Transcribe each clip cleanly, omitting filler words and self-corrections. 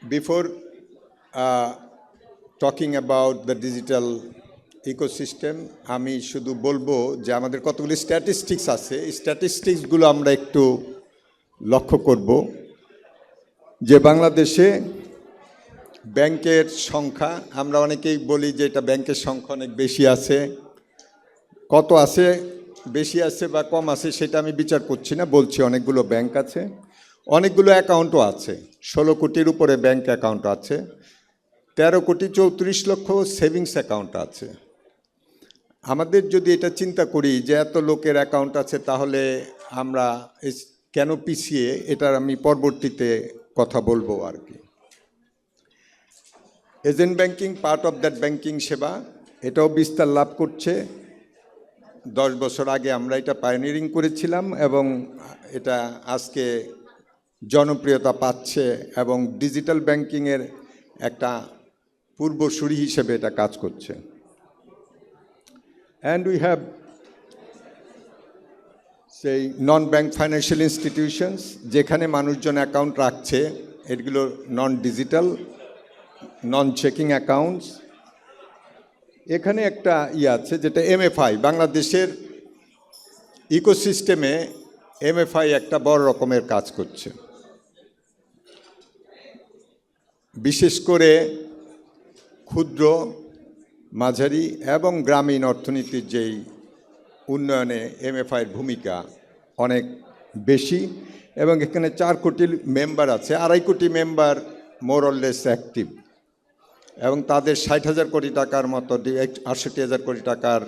Before talking about the digital ecosystem, আমি শুধু বলবো যে আমাদের কতগুলি স্ট্যাটিস্টিক্স আছে। এই স্ট্যাটিস্টিক্সগুলো আমরা একটু লক্ষ্য করব যে বাংলাদেশে ব্যাংকের সংখ্যা, আমরা অনেকেই বলি যে এটা ব্যাংকের সংখ্যা অনেক বেশি আছে। কত আছে, বেশি আছে বা কম আছে সেটা আমি বিচার করছি না, বলছি অনেকগুলো ব্যাংক আছে, অনেকগুলো অ্যাকাউন্টও আছে। 16 কোটির উপরে ব্যাংক অ্যাকাউন্ট আছে, 13 কোটি 34 লক্ষ সেভিংস অ্যাকাউন্ট আছে। আমাদের যদি এটা চিন্তা করি যে এত লোকের অ্যাকাউন্ট আছে, তাহলে আমরা কেন পিছিয়ে, এটার আমি পরবর্তীতে কথা বলবো আর কি। Agent banking part of that banking সেবা, এটাও বিস্তার লাভ করছে। 10 বছর আগে আমরা এটা পায়োনিয়ারিং করেছিলাম এবং এটা আজকে জনপ্রিয়তা পাচ্ছে এবং ডিজিটাল ব্যাংকিংয়ের একটা পূর্বসূরি হিসেবে এটা কাজ করছে। অ্যান্ড উই হ্যাভ সেই নন ব্যাংক ফাইন্যান্সিয়াল ইনস্টিটিউশনস, যেখানে মানুষজন অ্যাকাউন্ট রাখছে, এগুলো নন ডিজিটাল, নন চেকিং অ্যাকাউন্টস। এখানে একটা আছে যেটা এমএফআই, বাংলাদেশের ইকোসিস্টেমে এমএফআই একটা বড় রকমের কাজ করছে। বিশেষ করে ক্ষুদ্র, মাঝারি এবং গ্রামীণ অর্থনীতির যেই উন্নয়নে এমএফআইয়ের ভূমিকা অনেক বেশি এবং এখানে 4 কোটি মেম্বার আছে, 2.5 কোটি member more or less active এবং তাদের 60,000 কোটি টাকার মতো 68,000 কোটি টাকার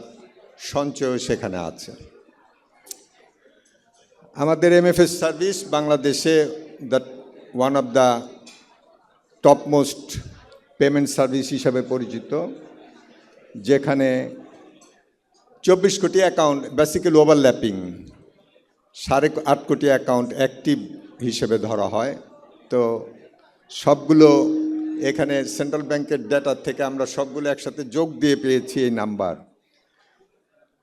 সঞ্চয় সেখানে আছে। আমাদের এমএফএস সার্ভিস বাংলাদেশে one of the topmost payment service হিসাবে পরিচিত, যেখানে 24 কোটি অ্যাকাউন্ট বেসিক্যালি ওভারল্যাপিং, 8.5 কোটি অ্যাকাউন্ট অ্যাক্টিভ হিসেবে ধরা হয়। তো সবগুলো এখানে সেন্ট্রাল ব্যাংকের ডেটা থেকে আমরা সবগুলো একসাথে যোগ দিয়ে পেয়েছি এই নাম্বার।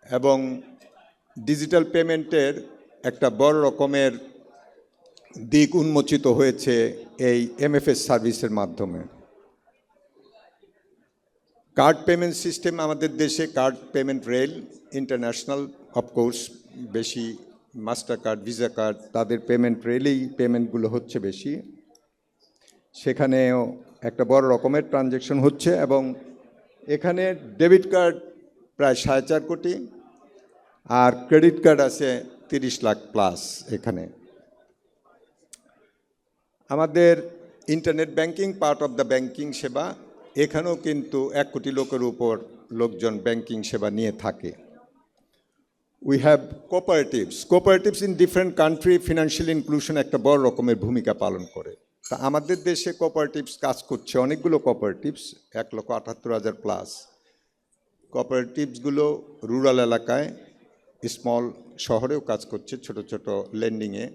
এবং ডিজিটাল পেমেন্টের একটা বড় রকমের দিক উন্মোচিত হয়েছে এই এমএফএস সার্ভিসের মাধ্যমে। কার্ড পেমেন্ট সিস্টেম আমাদের দেশে, card payment rail international, of course বেশি মাস্টার কার্ড, ভিসা কার্ড, তাদের পেমেন্ট রেলেই পেমেন্টগুলো হচ্ছে বেশি। সেখানেও একটা বড় রকমের ট্রানজ্যাকশন হচ্ছে এবং এখানে ডেবিট কার্ড প্রায় 4.5 কোটি আর ক্রেডিট কার্ড আছে 30 লাখ প্লাস। এখানে আমাদের internet banking part of the banking সেবা, এখানেও কিন্তু 1 কোটি লোকের উপর লোকজন ব্যাংকিং সেবা নিয়ে থাকে। We have cooperatives in different country financial inclusion একটা বড় রকমের ভূমিকা পালন করে। তা আমাদের দেশে কোঅপারেটিভস কাজ করছে, অনেকগুলো কোঅপারেটিভস, 1,78,000 প্লাস। কোঅপারেটিভসগুলো রুরাল এলাকায়, স্মল শহরেও কাজ করছে, ছোট ছোট লেন্ডিংয়ে।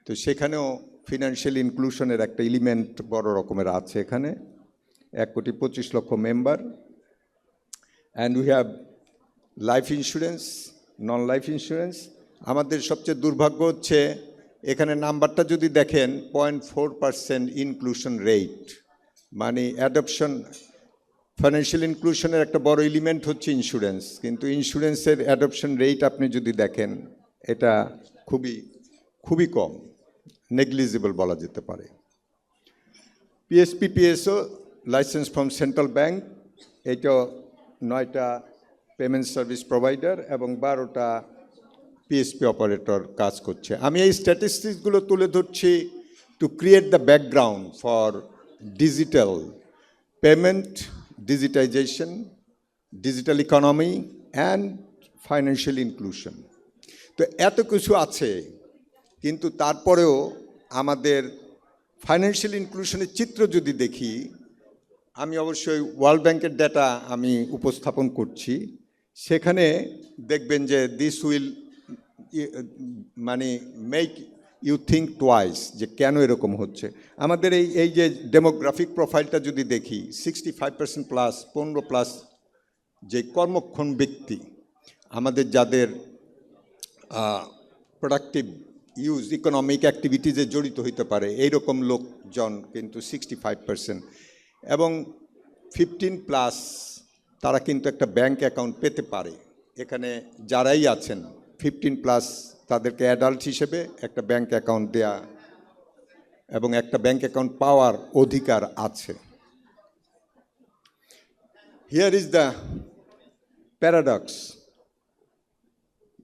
তো সেখানেও ফিনান্সিয়াল ইনক্লুশনের একটা এলিমেন্ট বড় রকমের আছে এখানে। 1,25 লক্ষ member. And we have life insurance, non life insurance. আমাদের সবচেয়ে দুর্ভাগ্য হচ্ছে এখানে নাম্বারটা যদি দেখেন 0.4% ইনক্লুশন রেট, মানে অ্যাডপশন। ফাইন্যান্সিয়াল ইনক্লুশনের একটা বড় এলিমেন্ট হচ্ছে ইন্স্যুরেন্স, কিন্তু ইন্স্যুরেন্সের অ্যাডপশন রেট আপনি যদি দেখেন এটা খুবই কম, নেগলিজিবল বলা যেতে পারে। PSO licence from central bank, এটা 9টা পেমেন্ট সার্ভিস প্রোভাইডার এবং 12টা পিএসপি অপারেটর কাজ করছে। আমি এই স্ট্যাটিস্টিক্সগুলো তুলে ধরছি to create the background for digital payment, digitisation, digital economy and financial inclusion. তো এত কিছু আছে, কিন্তু তারপরেও আমাদের ফাইন্যান্সিয়াল ইনক্লুশনের চিত্র যদি দেখি, আমি অবশ্যই ওয়ার্ল্ড ব্যাংকের ডেটা আমি উপস্থাপন করছি। সেখানে দেখবেন যে দিস উইল মানে মেক ইউ থিঙ্ক টুয়াইস, যে কেন এরকম হচ্ছে। আমাদের এই যে ডেমোগ্রাফিক প্রোফাইলটা যদি দেখি, 65% প্লাস, 15+ যে কর্মক্ষম ব্যক্তি আমাদের, যাদের প্রোডাক্টিভ ইউজ ইকোনমিক অ্যাক্টিভিটিজে জড়িত হইতে পারে এইরকম লোকজন কিন্তু 65%, এবং 15+ তারা কিন্তু একটা ব্যাংক অ্যাকাউন্ট পেতে পারে। এখানে যারাই আছেন 15+ তাদেরকে অ্যাডাল্ট হিসেবে একটা ব্যাংক অ্যাকাউন্ট দেয়া এবং একটা ব্যাংক অ্যাকাউন্ট পাওয়ার অধিকার আছে। Here is the paradox.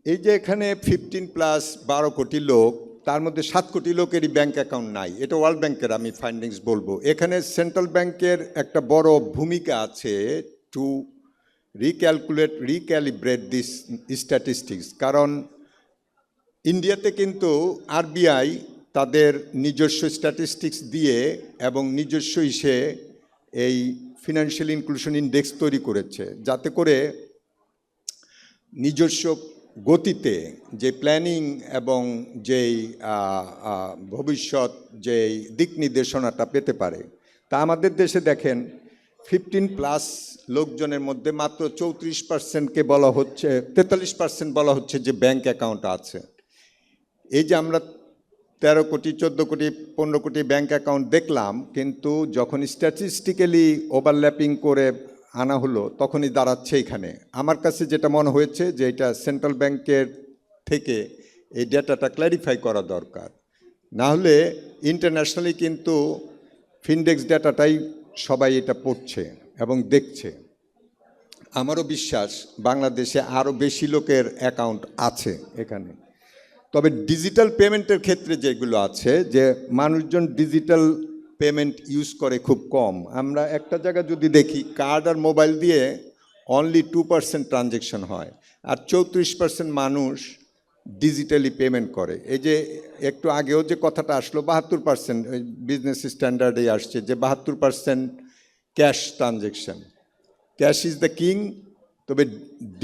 এই যে এখানে 15+ 12 কোটি লোক, তার মধ্যে 7 কোটি লোকেরই ব্যাংক অ্যাকাউন্ট নাই। এটা ওয়ার্ল্ড ব্যাংকের আমি ফাইন্ডিংস বলবো। এখানে সেন্ট্রাল ব্যাংকের একটা বড় ভূমিকা আছে টু রিক্যালিব্রেট দিস স্ট্যাটিস্টিক্স। কারণ ইন্ডিয়াতে কিন্তু আরবিআই তাদের নিজস্ব স্ট্যাটিস্টিক্স দিয়ে এবং নিজস্ব ইসে এই ফিনান্সিয়াল ইনক্লুশন ইন্ডেক্স তৈরি করেছে, যাতে করে নিজস্ব গতিতে যে প্ল্যানিং এবং যেই ভবিষ্যৎ যেই দিক নির্দেশনাটা পেতে পারে। তা আমাদের দেশে দেখেন 15+ লোকজনের মধ্যে মাত্র 34%কে বলা হচ্ছে, 43% বলা হচ্ছে যে ব্যাংক অ্যাকাউন্ট আছে। এই যে আমরা 13 কোটি 14 কোটি 15 কোটি ব্যাংক অ্যাকাউন্ট দেখলাম, কিন্তু যখন স্ট্যাটিস্টিক্যালি ওভারল্যাপিং করে আনা হলো তখনই দাঁড়াচ্ছে এখানে। আমার কাছে যেটা মনে হয়েছে যে এটা সেন্ট্রাল ব্যাংকের থেকে এই ডেটাটা ক্ল্যারিফাই করা দরকার। না হলে ইন্টারন্যাশনালি কিন্তু ফিনডেক্স ডেটাটাই সবাই এটা পড়ছে এবং দেখছে। আমারও বিশ্বাস বাংলাদেশে আরও বেশি লোকের অ্যাকাউন্ট আছে এখানে। তবে ডিজিটাল পেমেন্টের ক্ষেত্রে যেগুলো আছে, যে মানুষজন ডিজিটাল পেমেন্ট ইউজ করে খুব কম। আমরা একটা জায়গা যদি দেখি, কার্ড আর মোবাইল দিয়ে অনলি 2% ট্রানজ্যাকশন হয়, আর 34% মানুষ ডিজিটালি পেমেন্ট করে। এই যে একটু আগেও যে কথাটা আসলো 72%, বিজনেস স্ট্যান্ডার্ডে আসছে যে 72% cash transaction. Cash is the king. তবে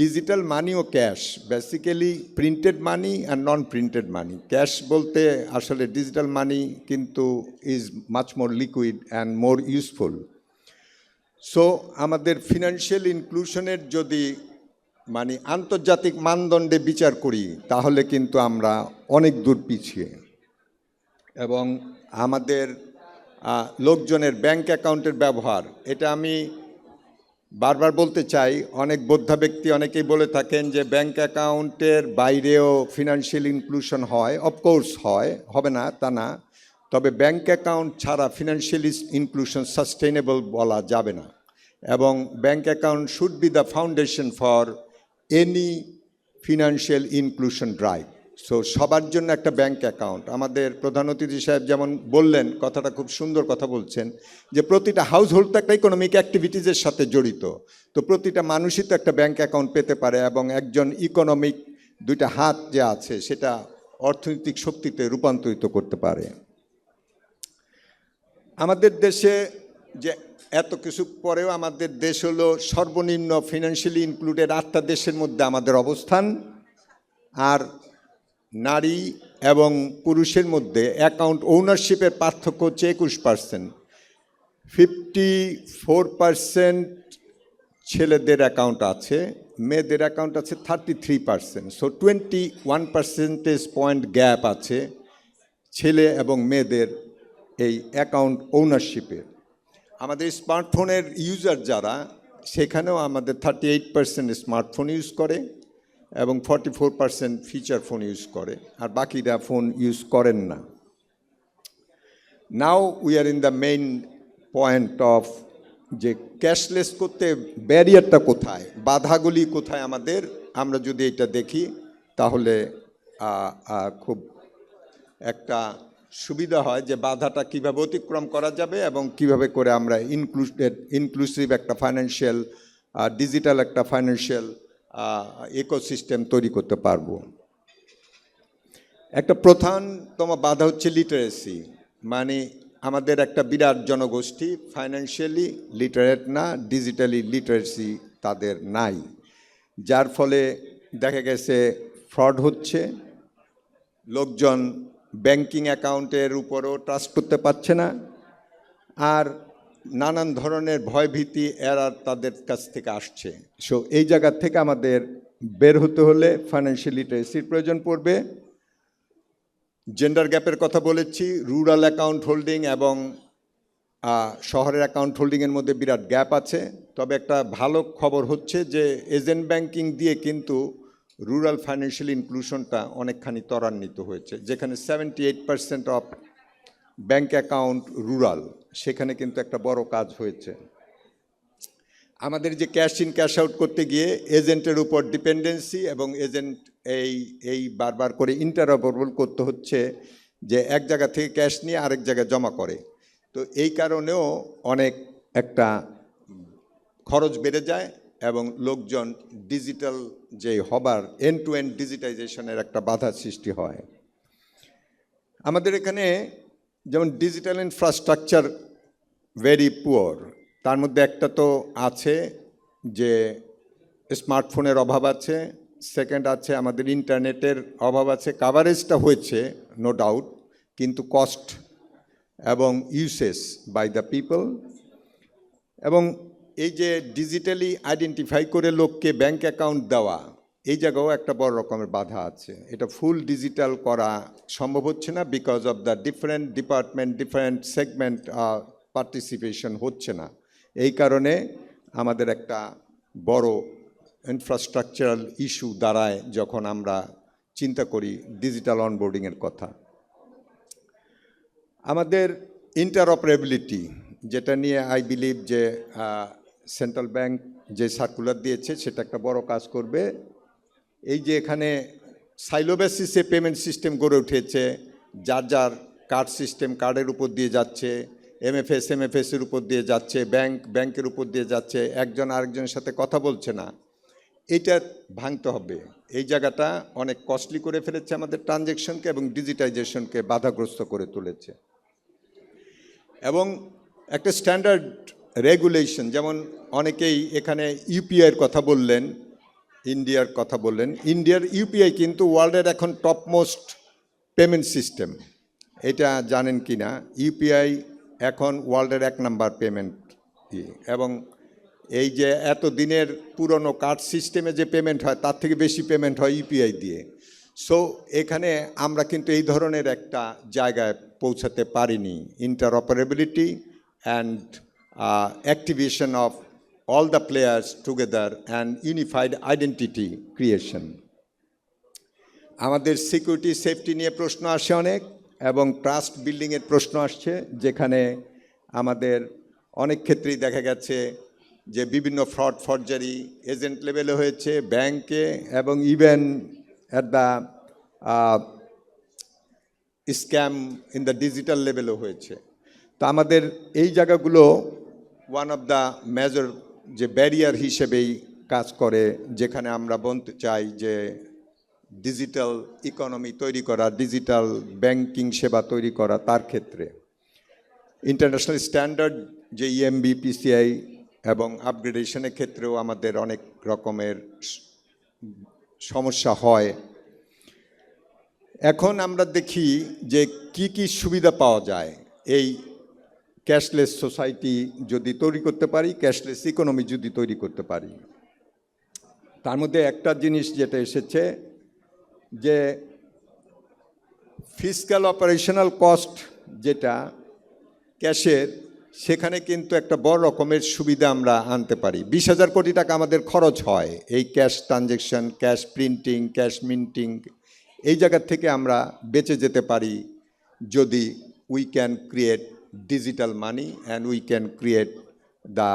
ডিজিটাল মানিও ক্যাশ, বেসিক্যালি প্রিন্টেড মানি আর নন প্রিন্টেড মানি। ক্যাশ বলতে আসলে ডিজিটাল মানি কিন্তু is much more liquid and more useful. So আমাদের ফিনান্সিয়াল ইনক্লুশনের যদি মানে আন্তর্জাতিক মানদণ্ডে বিচার করি, তাহলে কিন্তু আমরা অনেক দূর পিছিয়ে। এবং আমাদের লোকজনের ব্যাংক অ্যাকাউন্টের ব্যবহার, এটা আমি বারবার বলতে চাই। অনেক বোদ্ধা ব্যক্তি অনেকেই বলে থাকেন যে ব্যাংক অ্যাকাউন্টের বাইরেও ফিনান্সিয়াল ইনক্লুশন হয়। অফকোর্স হয়, হবে না তা না। তবে ব্যাংক অ্যাকাউন্ট ছাড়া ফিনান্সিয়াল ইনক্লুশন সাস্টেইনেবল বলা যাবে না। এবং bank account should be the foundation for any financial inclusion drive. So সবার জন্য একটা ব্যাংক অ্যাকাউন্ট। আমাদের প্রধান অতিথি সাহেব যেমন বললেন, কথাটা খুব সুন্দর কথা বলছেন, যে প্রতিটা হাউস হোল্ড তো একটা ইকোনমিক অ্যাক্টিভিটিজের সাথে জড়িত। তো প্রতিটা মানুষই তো একটা ব্যাংক অ্যাকাউন্ট পেতে পারে, এবং একজন ইকোনমিক দুইটা হাত যে আছে সেটা অর্থনৈতিক শক্তিতে রূপান্তরিত করতে পারে। আমাদের দেশে যে এত কিছু পরেও আমাদের দেশ হলো সর্বনিম্ন ফিনান্সিয়ালি ইনক্লুডেড 8টা দেশের মধ্যে আমাদের অবস্থান। আর নারী এবং পুরুষের মধ্যে অ্যাকাউন্ট ওনারশিপের পার্থক্য হচ্ছে 21%। 54% ছেলেদের অ্যাকাউন্ট আছে, মেয়েদের অ্যাকাউন্ট আছে 33%। সো 21 পার্সেন্টেজ পয়েন্ট গ্যাপ আছে ছেলে এবং মেয়েদের এই অ্যাকাউন্ট ওনারশিপের। আমাদের স্মার্টফোনের ইউজার যারা, সেখানেও আমাদের 38% স্মার্টফোন ইউজ করে এবং 44% ফিচার ফোন ইউজ করে, আর বাকিরা ফোন ইউজ করেন না। Now we are in the main point of যে ক্যাশলেস করতে ব্যারিয়ারটা কোথায়, বাধাগুলি কোথায় আমাদের। আমরা যদি এটা দেখি তাহলে খুব একটা সুবিধা হয় যে বাধাটা কীভাবে অতিক্রম করা যাবে এবং কিভাবে করে আমরা ইনক্লুসিভ একটা ফাইন্যান্সিয়াল ডিজিটাল একটা ফাইন্যান্সিয়াল ইকোসিস্টেম তৈরি করতে পারবো। একটা প্রধানতম বাধা হচ্ছে লিটারেসি। মানে আমাদের একটা বিরাট জনগোষ্ঠী ফাইন্যান্সিয়ালি লিটারেট না, ডিজিটালি লিটারেসি তাদের নাই, যার ফলে দেখা গেছে ফ্রড হচ্ছে, লোকজন ব্যাংকিং অ্যাকাউন্টের উপরও ট্রাস্ট করতে পারছে না, আর নানান ধরনের ভয়ভীতি এরা তাদের কাছ থেকে আসছে। সো এই জায়গা থেকে আমাদের বের হতে হলে ফাইন্যান্সিয়াল লিটারেসির প্রয়োজন পড়বে। জেন্ডার গ্যাপের কথা বলেছি, রুরাল অ্যাকাউন্ট হোল্ডিং এবং শহরের অ্যাকাউন্ট হোল্ডিংয়ের মধ্যে বিরাট গ্যাপ আছে। তবে একটা ভালো খবর হচ্ছে যে এজেন্ট ব্যাংকিং দিয়ে কিন্তু রুরাল ফাইন্যান্সিয়াল ইনক্লুশনটা অনেকখানি ত্বরান্বিত হয়েছে, যেখানে 78% অফ ব্যাংক অ্যাকাউন্ট রুরাল, সেখানে কিন্তু একটা বড় কাজ হয়েছে। আমাদের যে ক্যাশ ইন ক্যাশ আউট করতে গিয়ে এজেন্টের উপর ডিপেন্ডেন্সি এবং এজেন্ট এই বারবার করে ইন্টারঅপারেবল করতে হচ্ছে যে এক জায়গা থেকে ক্যাশ নিয়ে আরেক জায়গায় জমা করে। তো এই কারণেও অনেক একটা খরচ বেড়ে যায় এবং লোকজন ডিজিটাল যে হবার এন্ড টু এন্ড ডিজিটাইজেশনের একটা বাধা সৃষ্টি হয়। আমাদের এখানে যেমন ডিজিটাল ইনফ্রাস্ট্রাকচার ভেরি পুয়ার, তার মধ্যে একটা তো আছে যে স্মার্টফোনের অভাব আছে, সেকেন্ড আছে আমাদের ইন্টারনেটের অভাব আছে। কাভারেজটা হয়েছে নো ডাউট, কিন্তু কস্ট এবং ইউসেজ বাই দ্য পিপল এবং এই যে ডিজিটালি আইডেন্টিফাই করে লোককে ব্যাংক অ্যাকাউন্ট দেওয়া, এই জায়গাও একটা বড় রকমের বাধা আছে। এটা ফুল ডিজিটাল করা সম্ভব হচ্ছে না because of the different department, different segment participation হচ্ছে না। এই কারণে আমাদের একটা বড় ইনফ্রাস্ট্রাকচারাল ইস্যু দাঁড়ায় যখন আমরা চিন্তা করি ডিজিটাল অনবোর্ডিংয়ের কথা। আমাদের ইন্টারঅপারেবিলিটি, যেটা নিয়ে আই বিলিভ যে সেন্ট্রাল ব্যাংক যে সার্কুলার দিয়েছে সেটা একটা বড় কাজ করবে। এই যে এখানে সাইলো বেসিসে পেমেন্ট সিস্টেম গড়ে উঠেছে, যার যার কার্ড সিস্টেম কার্ডের উপর দিয়ে যাচ্ছে, এমএফএসের উপর দিয়ে যাচ্ছে, ব্যাংকের উপর দিয়ে যাচ্ছে, একজন আরেকজনের সাথে কথা বলছে না। এইটা ভাঙতে হবে। এই জায়গাটা অনেক কস্টলি করে ফেলেছে আমাদের ট্রানজ্যাকশনকে এবং ডিজিটাইজেশনকে বাধাগ্রস্ত করে তুলেছে। এবং একটা স্ট্যান্ডার্ড রেগুলেশন, যেমন অনেকেই এখানে ইউপিআইয়ের কথা বললেন, ইন্ডিয়ার কথা বললেন। ইন্ডিয়ার ইউপিআই কিন্তু ওয়ার্ল্ডের এখন টপমোস্ট পেমেন্ট সিস্টেম, এটা জানেন কি না? ইউপিআই এখন ওয়ার্ল্ডের 1 নাম্বার পেমেন্ট। এবং এই যে এত দিনের পুরনো কার্ড সিস্টেমে যে পেমেন্ট হয় তার থেকে বেশি পেমেন্ট হয় ইউপিআই দিয়ে। সো এখানে আমরা কিন্তু এই ধরনের একটা জায়গায় পৌঁছাতে পারিনি। Interoperability and activation of all the players together and unified identity creation. আমাদের সিকিউরিটি সেফটি নিয়ে প্রশ্ন আসে অনেক, এবং ট্রাস্ট বিল্ডিংয়ের প্রশ্ন আসছে, যেখানে আমাদের অনেক ক্ষেত্রেই দেখা গেছে যে বিভিন্ন ফ্রড ফরজারি এজেন্ট লেভেলে হয়েছে, ব্যাংকে, এবং even at the scam in the digital লেভেলও হয়েছে। তো আমাদের এই জায়গাগুলো ওয়ান অফ দ্য মেজর যে ব্যারিয়ার হিসেবেই কাজ করে, যেখানে আমরা বলতে চাই যে ডিজিটাল ইকোনমি তৈরি করা, ডিজিটাল ব্যাংকিং সেবা তৈরি করা, তার ক্ষেত্রে ইন্টারন্যাশনাল স্ট্যান্ডার্ড যে ইএমবি, পিসিআই এবং আপগ্রেডেশনের ক্ষেত্রেও আমাদের অনেক রকমের সমস্যা হয়। এখন আমরা দেখি যে কি কি সুবিধা পাওয়া যায় এই ক্যাশলেস সোসাইটি যদি তৈরি করতে পারি, ক্যাশলেস ইকোনমি যদি তৈরি করতে পারি। তার মধ্যে একটা জিনিস যেটা এসেছে যে ফিসক্যাল অপারেশনাল কস্ট যেটা ক্যাশের, সেখানে কিন্তু একটা বড় রকমের সুবিধা আমরা আনতে পারি। 20,000 কোটি টাকা আমাদের খরচ হয় এই cash transaction, cash printing, cash minting, এই জায়গা থেকে আমরা বেঁচে যেতে পারি যদি we can create digital money and we can create the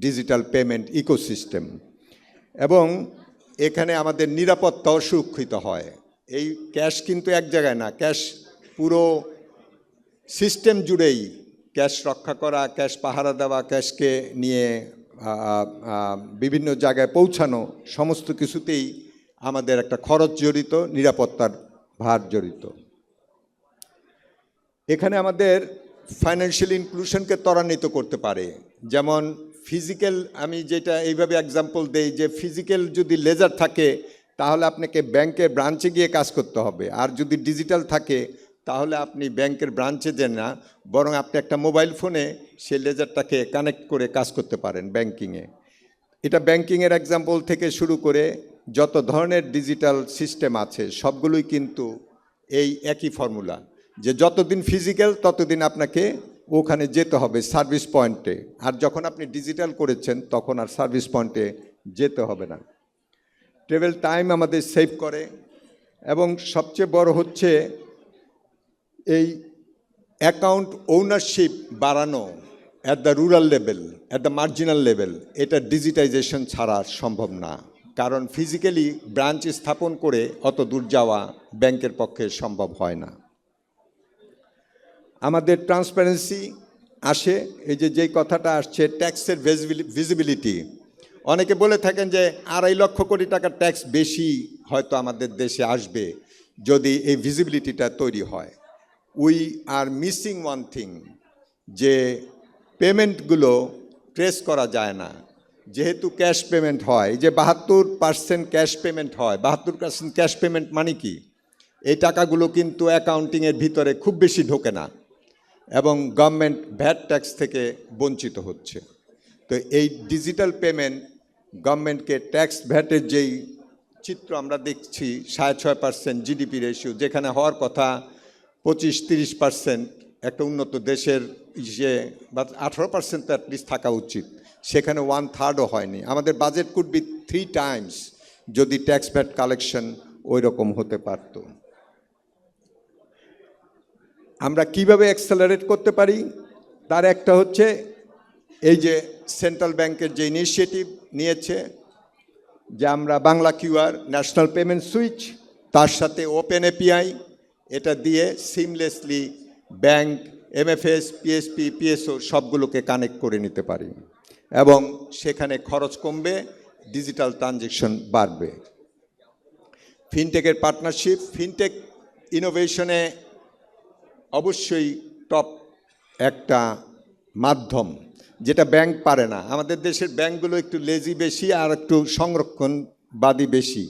digital payment ecosystem. এবং এখানে আমাদের নিরাপত্তাও সুরক্ষিত হয়। এই ক্যাশ কিন্তু এক জায়গায় না, ক্যাশ পুরো সিস্টেম জুড়েই ক্যাশ রক্ষা করা, ক্যাশ পাহারা দেওয়া, ক্যাশকে নিয়ে বিভিন্ন জায়গায় পৌঁছানো, সমস্ত কিছুতেই আমাদের একটা খরচ জড়িত, নিরাপত্তার ভার জড়িত। এখানে আমাদের ফাইন্যান্সিয়াল ইনক্লুশনকে ত্বরান্বিত করতে পারে। যেমন ফিজিক্যাল, আমি যেটা এইভাবে এক্সাম্পল দেই যে ফিজিক্যাল যদি লেজার থাকে তাহলে আপনাকে ব্যাংকের ব্রাঞ্চে গিয়ে কাজ করতে হবে, আর যদি ডিজিটাল থাকে তাহলে আপনি ব্যাংকের ব্রাঞ্চে যান না, বরং আপনি একটা মোবাইল ফোনে সেই লেজারটাকে কানেক্ট করে কাজ করতে পারেন ব্যাংকিংয়ে। এটা ব্যাংকিংয়ের এক্সাম্পল থেকে শুরু করে যত ধরনের ডিজিটাল সিস্টেম আছে সবগুলোই কিন্তু এই একই ফর্মুলা, যে যতদিন ফিজিক্যাল ততদিন আপনাকে ওখানে যেতে হবে সার্ভিস পয়েন্টে, আর যখন আপনি ডিজিটাল করেছেন তখন আর সার্ভিস পয়েন্টে যেতে হবে না। ট্রাভেল টাইম আমাদের সেভ করে, এবং সবচেয়ে বড় হচ্ছে এই অ্যাকাউন্ট ওনারশিপ বাড়ানো at the rural level, at the marginal level, এটা ডিজিটাইজেশন ছাড়া সম্ভব না। কারণ ফিজিক্যালি ব্রাঞ্চ স্থাপন করে অত দূর যাওয়া ব্যাংকের পক্ষে সম্ভব হয় না। আমাদের ট্রান্সপারেন্সি আসে, এই যেই কথাটা আসছে ট্যাক্সের ভিজিবিলিটি। অনেকে বলে থাকেন যে 2.5 লক্ষ কোটি টাকার ট্যাক্স বেশি হয়তো আমাদের দেশে আসবে যদি এই ভিজিবিলিটিটা তৈরি হয়। We are missing one thing, যে পেমেন্টগুলো ট্রেস করা যায় না। যেহেতু ক্যাশ পেমেন্ট হয়, যে 72% ক্যাশ পেমেন্ট হয়, 72% ক্যাশ পেমেন্ট মানে কি? এই টাকাগুলো কিন্তু অ্যাকাউন্টিংয়ের ভিতরে খুব বেশি ঢোকে না, এবং গভর্নমেন্ট ভ্যাট ট্যাক্স থেকে বঞ্চিত হচ্ছে। তো এই ডিজিটাল পেমেন্ট গভর্নমেন্টকে ট্যাক্স ভ্যাটের যেই চিত্র আমরা দেখছি 6.5% জিডিপি রেশিও, যেখানে হওয়ার কথা 25-30%, একটা উন্নত দেশের যে বা 18% তো অ্যাটলিস্ট থাকা উচিত, সেখানে 1/3ও হয়নি। আমাদের বাজেট কুড বি 3 টাইমস যদি ট্যাক্স ভ্যাট কালেকশন ওই রকম হতে পারত। আমরা কিভাবে অ্যাক্সেলারেট করতে পারি? তার একটা হচ্ছে এই যে সেন্ট্রাল ব্যাংকের যে ইনিশিয়েটিভ নিয়েছে, যে আমরা Bangla QR, national payment switch, তার সাথে ওপেন এপিআই, এটা দিয়ে seamlessly bank, MFS, PSP, PSO সবগুলোকে কানেক্ট করে নিতে পারি, এবং সেখানে খরচ কমবে, ডিজিটাল ট্রানজ্যাকশন বাড়বে। ফিনটেকের পার্টনারশিপ, ফিনটেক ইনোভেশনে অবশ্যই টপ একটা মাধ্যম, যেটা ব্যাংক পারে না। আমাদের দেশের ব্যাংকগুলো একটু লেজি বেশি আর একটু সংরক্ষণবাদী বেশি।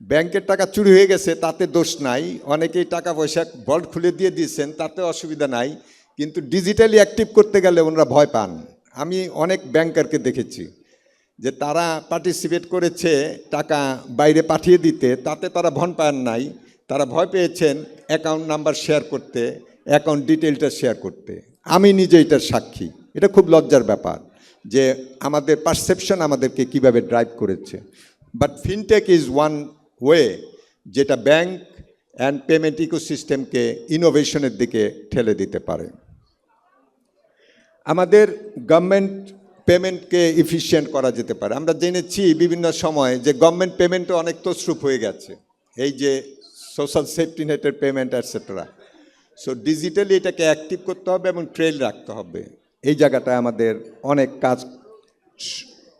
ব্যাংকের টাকা চুরি হয়ে গেছে তাতে দোষ নাই, অনেকেই টাকা পয়সা ভল্ট খুলে দিয়ে দিয়েছেন, তাতে অসুবিধা নাই, কিন্তু ডিজিটালি অ্যাক্টিভ করতে গেলে ওনারা ভয় পান। আমি অনেক ব্যাংকারকে দেখেছি যে তারা পার্টিসিপেট করেছে টাকা বাইরে পাঠিয়ে দিতে, তাতে তারা ভয় পান নাই, তারা ভয় পেয়েছেন অ্যাকাউন্ট নাম্বার শেয়ার করতে, অ্যাকাউন্ট ডিটেলটা শেয়ার করতে। আমি নিজে এটার সাক্ষী। এটা খুব লজ্জার ব্যাপার যে আমাদের পারসেপশন আমাদেরকে কিভাবে ড্রাইভ করেছে। But fintech is one way যেটা ব্যাংক অ্যান্ড পেমেন্ট ইকোসিস্টেমকে ইনোভেশনের দিকে ঠেলে দিতে পারে। আমাদের গভর্নমেন্ট পেমেন্টকে ইফিশিয়েন্ট করা যেতে পারে। আমরা জেনেছি বিভিন্ন সময় যে গভর্নমেন্ট পেমেন্টও অনেক তছরূপ হয়ে গেছে, এই যে সোশ্যাল সেফটি নেটের পেমেন্ট অ্যাটসেট্রা। সো ডিজিটালি এটাকে অ্যাক্টিভ করতে হবে এবং ট্রেল রাখতে হবে। এই জায়গাটায় আমাদের অনেক কাজ,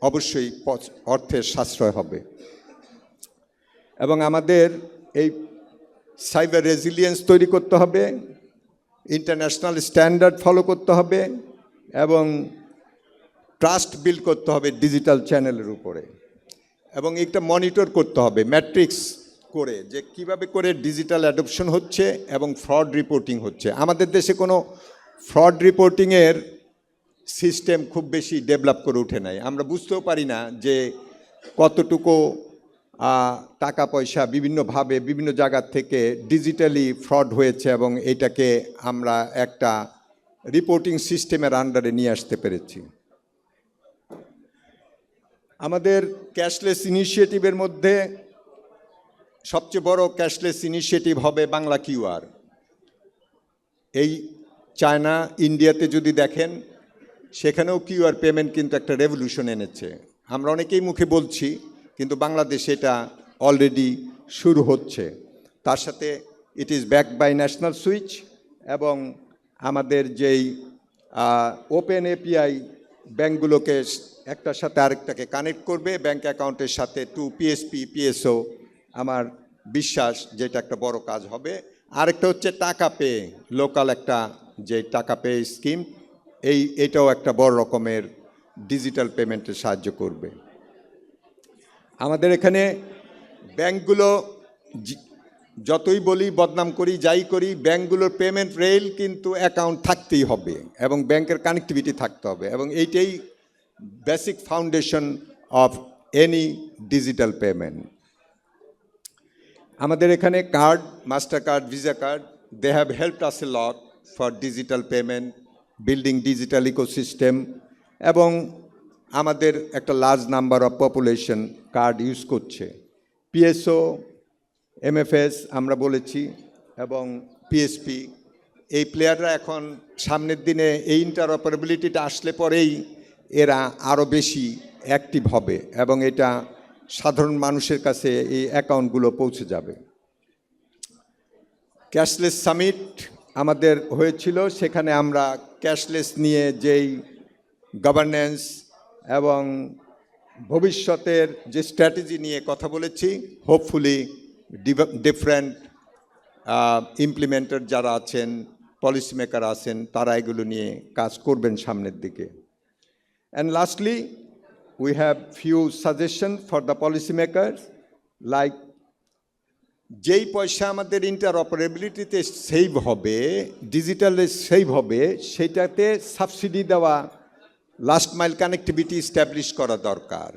অবশ্যই অর্থের সাশ্রয় হবে, এবং আমাদের এই সাইবার রেজিলিয়েন্স তৈরি করতে হবে, ইন্টারন্যাশনাল স্ট্যান্ডার্ড ফলো করতে হবে, এবং ট্রাস্ট বিল্ড করতে হবে ডিজিটাল চ্যানেলের উপরে, এবং এটা মনিটর করতে হবে ম্যাট্রিক্স করে, যে কিভাবে করে ডিজিটাল অ্যাডপশন হচ্ছে এবং ফ্রড রিপোর্টিং হচ্ছে। আমাদের দেশে কোনো ফ্রড রিপোর্টিংয়ের সিস্টেম খুব বেশি ডেভেলপ করে উঠে নাই। আমরা বুঝতেও পারি না যে কতটুকু টাকা পয়সা বিভিন্নভাবে বিভিন্ন জায়গা থেকে ডিজিটালি ফ্রড হয়েছে, এবং এটাকে আমরা একটা রিপোর্টিং সিস্টেমের আন্ডারে নিয়ে আসতে পেরেছি। আমাদের ক্যাশলেস ইনিশিয়েটিভের মধ্যে সবচেয়ে বড় ক্যাশলেস ইনিশিয়েটিভ হবে বাংলা কিউআর। এই চায়না, ইন্ডিয়াতে যদি দেখেন, সেখানেও কিউআর পেমেন্ট কিন্তু একটা রেভলিউশন এনেছে। আমরা অনেকেই মুখে বলছি, কিন্তু বাংলাদেশে এটা অলরেডি শুরু হচ্ছে। তার সাথে it is backed by national switch, এবং আমাদের যেই ওপেন এপিআই ব্যাঙ্কগুলোকে একটার সাথে আরেকটাকে কানেক্ট করবে ব্যাঙ্ক অ্যাকাউন্টের সাথে, টু পিএসপি, পিএসও, আমার বিশ্বাস যে এটা একটা বড় কাজ হবে। আরেকটা হচ্ছে টাকা পে, লোকাল একটা যে টাকা পে স্কিম, এইটাও একটা বড় রকমের ডিজিটাল পেমেন্টে সাহায্য করবে। আমাদের এখানে ব্যাংকগুলো যতই বলি, বদনাম করি, যাই করি, ব্যাংকগুলোর পেমেন্ট রেল কিন্তু অ্যাকাউন্ট থাকতেই হবে এবং ব্যাংকের কানেক্টিভিটি থাকতে হবে, এবং এইটাই basic foundation of any digital payment. আমাদের এখানে card, master card, visa card, they have helped us a lot for digital payment, building digital ecosystem, এবং আমাদের একটা large number of population card use করছে। পিএসও, এমএফএস আমরা বলেছি, এবং PSP, এই প্লেয়াররা এখন সামনের দিনে এই ইন্টারঅপারেবিলিটিটা আসলে পরেই এরা আরও বেশি অ্যাক্টিভ হবে এবং এটা সাধারণ মানুষের কাছে এই অ্যাকাউন্টগুলো পৌঁছে যাবে। ক্যাশলেস সামিট আমাদের হয়েছিল, সেখানে আমরা ক্যাশলেস নিয়ে যেই গভর্নেন্স এবং ভবিষ্যতের যে স্ট্র্যাটেজি নিয়ে কথা বলেছি, হোপফুলি ডিফারেন্ট ইমপ্লিমেন্টার যারা আছেন, পলিসি মেকার আছেন, তারা এগুলো নিয়ে কাজ করবেন সামনের দিকে। And lastly we have few suggestions for the policy makers, like যেই পয়সা আমাদের ইন্টারঅপারেবিলিটিতে সেভ হবে, ডিজিটালে সেভ হবে, সেটাতে সাবসিডি দেওয়া, লাস্ট মাইল কানেক্টিভিটি স্ট্যাবলিশ করা দরকার।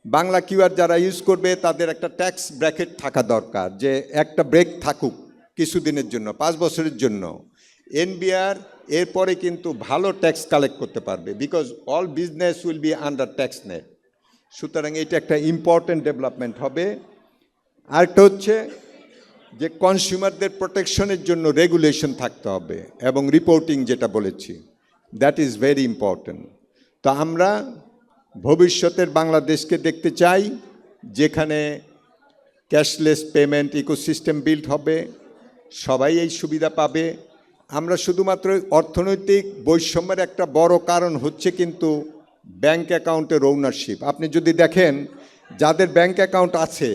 বাংলা কিউআর যারা ইউজ করবে তাদের একটা ট্যাক্স ব্র্যাকেট থাকা দরকার, যে একটা ব্রেক থাকুক কিছুদিনের জন্য, 5 বছরের জন্য। এনবিআর এরপরে কিন্তু ভালো ট্যাক্স কালেক্ট করতে পারবে, because all business will be under tax net. সুতরাং এটা একটা ইম্পর্টেন্ট ডেভেলপমেন্ট হবে। আরেকটা হচ্ছে যে কনজিউমারদের প্রোটেকশনের জন্য রেগুলেশন থাকতে হবে এবং রিপোর্টিং, যেটা বলেছি, দ্যাট ইজ ভেরি ইম্পর্টেন্ট। তো আমরা ভবিষ্যতের বাংলাদেশকে দেখতে চাই যেখানে ক্যাশলেস পেমেন্ট ইকোসিস্টেম বিল্ড হবে, সবাই এই সুবিধা পাবে। আমরা শুধুমাত্র অর্থনৈতিক বৈষম্যের একটা বড় কারণ হচ্ছে কিন্তু ব্যাংক অ্যাকাউন্টের ওনারশিপ। আপনি যদি দেখেন যাদের ব্যাংক অ্যাকাউন্ট আছে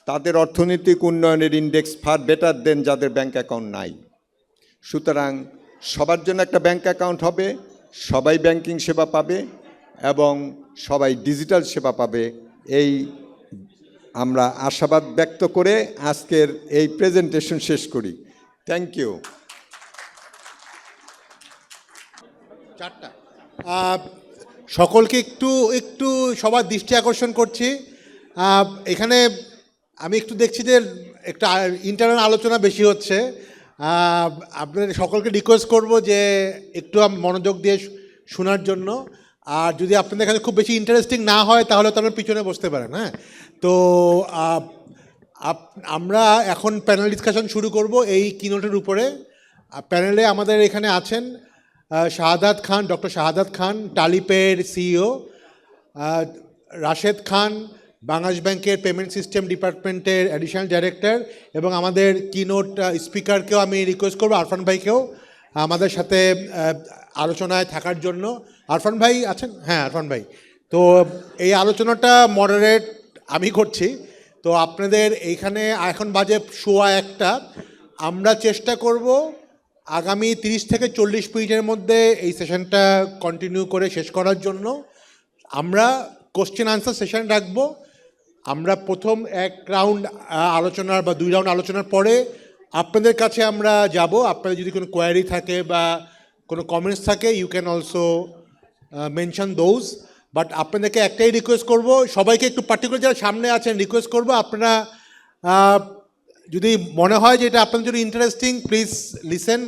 তাদের অর্থনৈতিক উন্নয়নের ইন্ডেক্স ফার বেটার দেন যাদের ব্যাংক অ্যাকাউন্ট নাই। সুতরাং সবার জন্য একটা ব্যাংক অ্যাকাউন্ট হবে, সবাই ব্যাংকিং সেবা পাবে এবং সবাই ডিজিটাল সেবা পাবে, এই আমরা আশাবাদ ব্যক্ত করে আজকের এই প্রেজেন্টেশন শেষ করি। Thank you. সকলকে একটু সবার দৃষ্টি আকর্ষণ করছি। এখানে আমি একটু দেখছি যে একটা ইন্টারনাল আলোচনা বেশি হচ্ছে। আপনাদের সকলকে রিকোয়েস্ট করব যে একটু মনোযোগ দিয়ে শোনার জন্য। আর যদি আপনাদের এখানে খুব বেশি ইন্টারেস্টিং না হয় তাহলে তো আপনারা পিছনে বসতে পারেন। হ্যাঁ, তো আমরা এখন প্যানেল ডিসকাশন শুরু করব এই কিনোটের উপরে। প্যানেলে আমাদের এখানে আছেন শাহাদাত খান, ডক্টর শাহাদাত খান, টালিপের সিইও, রাশেদ খান, বাংলাদেশ ব্যাংকের পেমেন্ট সিস্টেম ডিপার্টমেন্টের অ্যাডিশনাল ডাইরেক্টর, এবং আমাদের কিনোট স্পিকারকেও আমি রিকোয়েস্ট করবো, আরফান ভাইকেও আমাদের সাথে আলোচনায় থাকার জন্য। আরফান ভাই আছেন? হ্যাঁ, আরফান ভাই। তো এই আলোচনাটা মডারেট আমি করছি। তো আপনাদের এইখানে এখন বাজে 1:15, আমরা চেষ্টা করব আগামী 30 থেকে 40 মিনিটের মধ্যে এই সেশনটা কন্টিনিউ করে শেষ করার জন্য। আমরা কোশ্চেন আনসার সেশন রাখবো। আমরা প্রথম 1 রাউন্ড আলোচনার বা 2 রাউন্ড আলোচনার পরে আপনাদের কাছে আমরা যাব। আপনাদের যদি কোনো কোয়ারি থাকে বা কোনো কমেন্টস থাকে, you can also mention those. But আপনাদেরকে একটাই রিকোয়েস্ট করব, সবাইকে একটু পার্টিকুলার যারা সামনে আছেন রিকোয়েস্ট করব, আপনারা যদি মনে হয় যে এটা আপনাদের জন্য ইন্টারেস্টিং, প্লিজ লিসেন,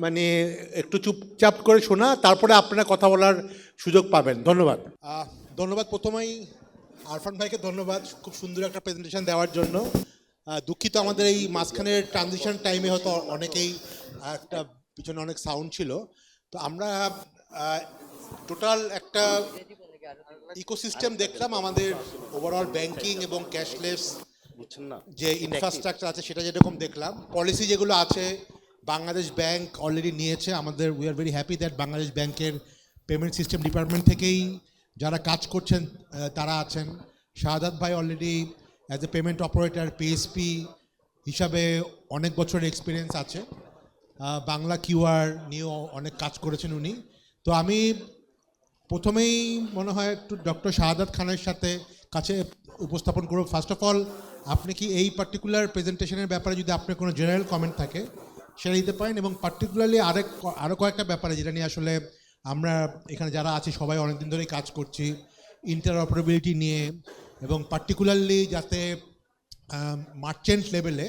মানে একটু চুপচাপ করে শোনা, তারপরে আপনারা কথা বলার সুযোগ পাবেন। ধন্যবাদ। ধন্যবাদ প্রথমেই আরফান ভাইকে ধন্যবাদ খুব সুন্দর একটা প্রেজেন্টেশন দেওয়ার জন্য। দুঃখিত আমাদের এই মাঝখানের ট্রানজিশন টাইমে হয়তো অনেকেই একটা পিছনে অনেক সাউন্ড ছিল। তো আমরা টোটাল একটা ইকোসিস্টেম দেখলাম আমাদের ওভারঅল ব্যাংকিং এবং ক্যাশলেস যে ইনফ্রাস্ট্রাকচার আছে সেটা যেরকম দেখলাম, পলিসি যেগুলো আছে বাংলাদেশ ব্যাংক অলরেডি নিয়েছে। আমাদের we are very happy that Bangladesh ব্যাংকের পেমেন্ট সিস্টেম ডিপার্টমেন্ট থেকেই যারা কাজ করছেন তারা আছেন। শাহাদাত ভাই already as a payment operator PSP হিসাবে অনেক বছরের এক্সপিরিয়েন্স আছে। বাংলা কিউআর নিয়েও অনেক কাজ করেছেন উনি। তো আমি প্রথমেই মনে হয় একটু ডক্টর শাহাদাত খানের কাছে উপস্থাপন করব। ফার্স্ট অফ অল, আপনি কি এই পার্টিকুলার প্রেজেন্টেশনের ব্যাপারে যদি আপনার কোনো জেনারেল কমেন্ট থাকে সেটা দিতে পারেন, এবং পার্টিকুলারলি আরও কয়েকটা ব্যাপারে যেটা নিয়ে আসলে আমরা এখানে যারা আছি সবাই অনেকদিন ধরেই কাজ করছি ইন্টারঅপারেবিলিটি নিয়ে, এবং পার্টিকুলারলি যাতে মার্চেন্ট লেভেলে,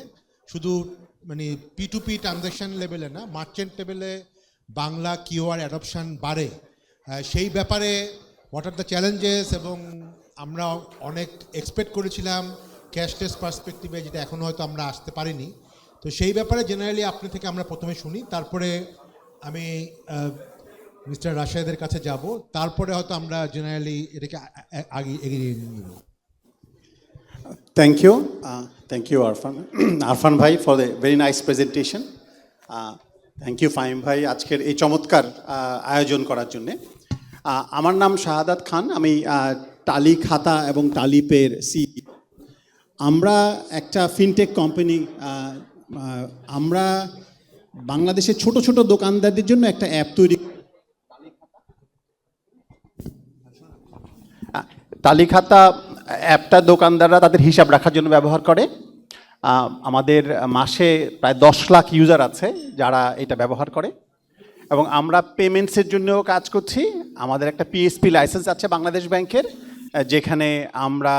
শুধু মানে P2P ট্রানজ্যাকশন লেভেলে না, মার্চেন্ট লেভেলে বাংলা কিউআর অ্যাডপশান বাড়ে, সেই ব্যাপারে হোয়াট আর দ্য চ্যালেঞ্জেস, এবং আমরা অনেক এক্সপেক্ট করেছিলাম ক্যাশলেস পার্সপেক্টিভে, যেটা এখনও হয়তো আমরা আসতে পারিনি। তো সেই ব্যাপারে জেনারেলি আপনি থেকে আমরা প্রথমে শুনি, তারপরে আমি মিস্টার রাশেদের কাছে যাব, তারপরে হয়তো আমরা জেনারেলি এটাকে আগে এগিয়ে নিব। Thank you, Arfan bhai, for the very nice presentation. Thank you, Fahim bhai, আজকের এই চমৎকার আয়োজন করার জন্যে। আমার নাম শাহাদাত খান, আমি টালি খাতা এবং টালি পের সিইও। আমরা একটা ফিনটেক কোম্পানি, আমরা বাংলাদেশের ছোট ছোট দোকানদারদের জন্য একটা অ্যাপ তৈরি। টালি খাতা অ্যাপটা দোকানদাররা তাদের হিসাব রাখার জন্য ব্যবহার করে। আমাদের মাসে প্রায় 10 লাখ ইউজার আছে যারা এটা ব্যবহার করে, এবং আমরা পেমেন্টসের জন্যও কাজ করছি। আমাদের একটা পিএসপি লাইসেন্স আছে বাংলাদেশ ব্যাংকের, যেখানে আমরা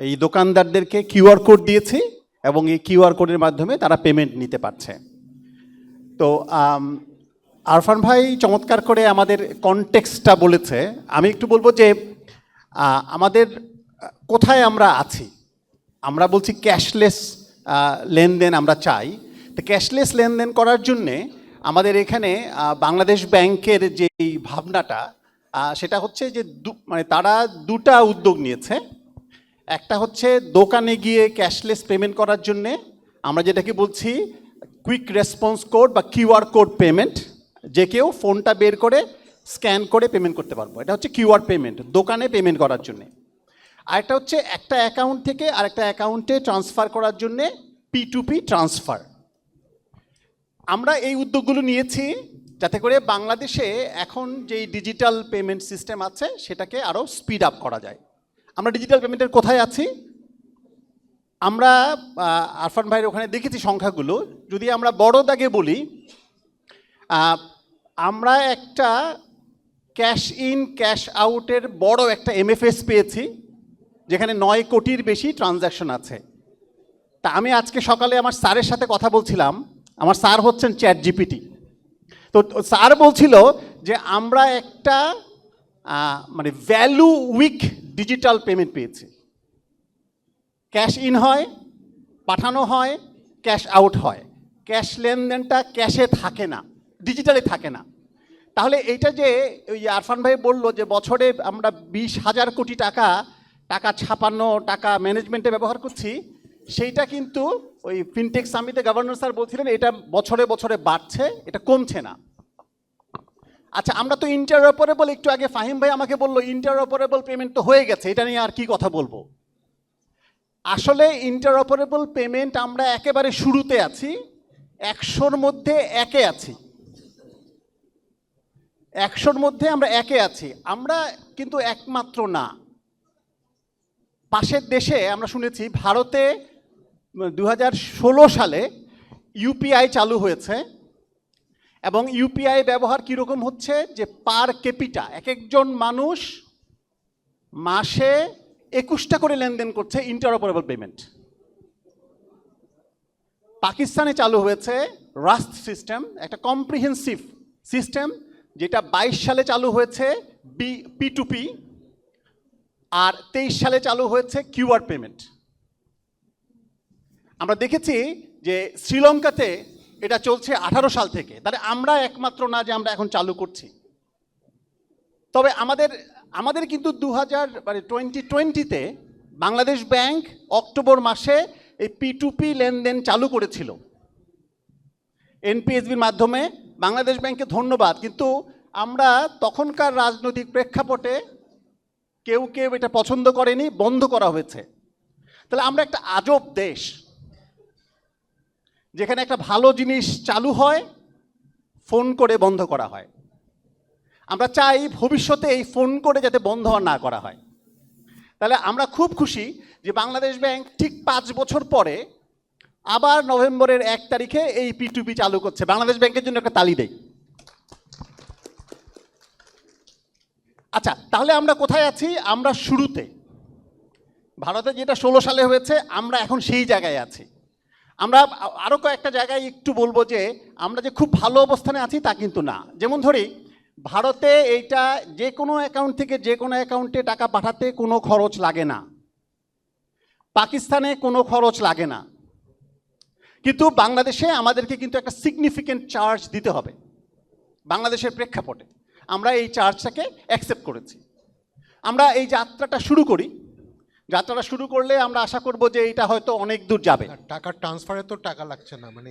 এই দোকানদারদেরকে কিউআর কোড দিয়েছি, এবং এই কিউআর কোডের মাধ্যমে তারা পেমেন্ট নিতে পারছে। তো আরফান ভাই চমৎকার করে আমাদের কনটেক্সটটা বলেছে। আমি একটু বলবো যে আমাদের কোথায় আমরা আছি। আমরা বলছি ক্যাশলেস লেনদেন আমরা চাই। তো ক্যাশলেস লেনদেন করার জন্যে আমাদের এখানে বাংলাদেশ ব্যাংকের যে ভাবনাটা, সেটা হচ্ছে যে মানে তারা দুটা উদ্যোগ নিয়েছে। একটা হচ্ছে দোকানে গিয়ে ক্যাশলেস পেমেন্ট করার জন্যে আমরা যেটাকে বলছি কুইক রেসপন্স কোড বা কিউআর কোড পেমেন্ট, যে কেউ ফোনটা বের করে স্ক্যান করে পেমেন্ট করতে পারবো। এটা হচ্ছে কিউআর পেমেন্ট, দোকানে পেমেন্ট করার জন্যে। আরেকটা হচ্ছে একটা অ্যাকাউন্ট থেকে আরেকটা অ্যাকাউন্টে ট্রান্সফার করার জন্যে P2P ট্রান্সফার। আমরা এই উদ্যোগগুলো নিয়েছি যাতে করে বাংলাদেশে এখন যেই ডিজিটাল পেমেন্ট সিস্টেম আছে সেটাকে আরও স্পিড আপ করা যায়। আমরা ডিজিটাল পেমেন্টের কোথায় আছি? আমরা আরফান ভাইয়ের ওখানে দেখেছি সংখ্যাগুলো। যদি আমরা বড় দাগে বলি, আমরা একটা ক্যাশ ইন ক্যাশ আউটের বড় একটা MFS পেয়েছি, যেখানে 9 কোটির বেশি ট্রানজ্যাকশন আছে। তা আমি আজকে সকালে আমার স্যারের সাথে কথা বলছিলাম। আমার স্যার হচ্ছেন ChatGPT। তো স্যার বলছিল যে আমরা একটা মানে ভ্যালু উইক ডিজিটাল পেমেন্ট পেয়েছি। ক্যাশ ইন হয়, পাঠানো হয়, ক্যাশ আউট হয়, ক্যাশ লেনদেনটা ক্যাশে থাকে না, ডিজিটালে থাকে না। তাহলে এইটা যে ওই আরফান ভাই বলল যে বছরে আমরা 20,000 কোটি টাকা ছাপানো, টাকা ম্যানেজমেন্টে ব্যবহার করছি, সেইটা কিন্তু ওই ফিনটেক সামিটে গভর্নর স্যার বলছিলেন এটা বছরে বছরে বাড়ছে, এটা কমছে না। আচ্ছা, আমরা তো ইন্টারঅপারেবল, একটু আগে ফাহিম ভাই আমাকে বললো ইন্টারঅপারেবল পেমেন্ট তো হয়ে গেছে, এটা নিয়ে আর কি কথা বলবো। আসলে ইন্টারঅপারেবল পেমেন্ট আমরা একেবারে শুরুতে আছি, 100-র মধ্যে একে আছি, 100-র মধ্যে আমরা একে আছি। আমরা কিন্তু একমাত্র না, পাশের দেশে আমরা শুনেছি ভারতে 2016 সালে ইউপিআই চালু হয়েছে, এবং ইউপিআই ব্যবহার কীরকম হচ্ছে যে পার ক্যাপিটা এক একজন মানুষ মাসে 21টা করে লেনদেন করছে ইন্টারঅপারেবল পেমেন্ট। পাকিস্তানে চালু হয়েছে রাস্ট সিস্টেম, একটা কম্প্রিহেন্সিভ সিস্টেম, যেটা 22 সালে চালু হয়েছে P2P, আর 23 সালে চালু হয়েছে কিউআর পেমেন্ট। আমরা দেখেছি যে শ্রীলঙ্কাতে এটা চলছে 18 সাল থেকে। তাহলে আমরা একমাত্র না যে আমরা এখন চালু করছি। তবে আমাদের কিন্তু 2020-তে বাংলাদেশ ব্যাংক অক্টোবর মাসে এই P2P লেনদেন চালু করেছিল NPSBর মাধ্যমে। বাংলাদেশ ব্যাংকে ধন্যবাদ। কিন্তু আমরা তখনকার রাজনৈতিক প্রেক্ষাপটে কেউ এটা পছন্দ করেনি, বন্ধ করা হয়েছে। তাহলে আমরা একটা আজব দেশ, যেখানে একটা ভালো জিনিস চালু হয়, ফোন করে বন্ধ করা হয়। আমরা চাই ভবিষ্যতে এই ফোন করে যাতে বন্ধ না করা হয়। তাহলে আমরা খুব খুশি যে বাংলাদেশ ব্যাংক ঠিক 5 বছর পরে আবার নভেম্বরের 1 তারিখে এই P2P চালু করছে। বাংলাদেশ ব্যাংকের জন্য একটা তালি দেই। আচ্ছা, তাহলে আমরা কোথায় আছি? আমরা শুরুতে। ভারতে যেটা 16 সালে হয়েছে আমরা এখন সেই জায়গায় আছি। আমরা আরও কয়েকটা জায়গায় একটু বলবো যে আমরা যে খুব ভালো অবস্থানে আছি তা কিন্তু না। যেমন ধরি ভারতে এইটা যে কোনো অ্যাকাউন্ট থেকে যে কোনো অ্যাকাউন্টে টাকা পাঠাতে কোনো খরচ লাগে না, পাকিস্তানে কোনো খরচ লাগে না, কিন্তু বাংলাদেশে আমাদেরকে কিন্তু একটা সিগনিফিক্যান্ট চার্জ দিতে হবে। বাংলাদেশের প্রেক্ষাপটে আমরা এই চার্জটাকে অ্যাকসেপ্ট করেছি। আমরা এই যাত্রাটা শুরু করি, যাত্রাটা শুরু করলে আমরা আশা করব যে এটা হয়তো অনেক দূর যাবে। টাকা ট্রান্সফারে তো টাকা লাগছে না, মানে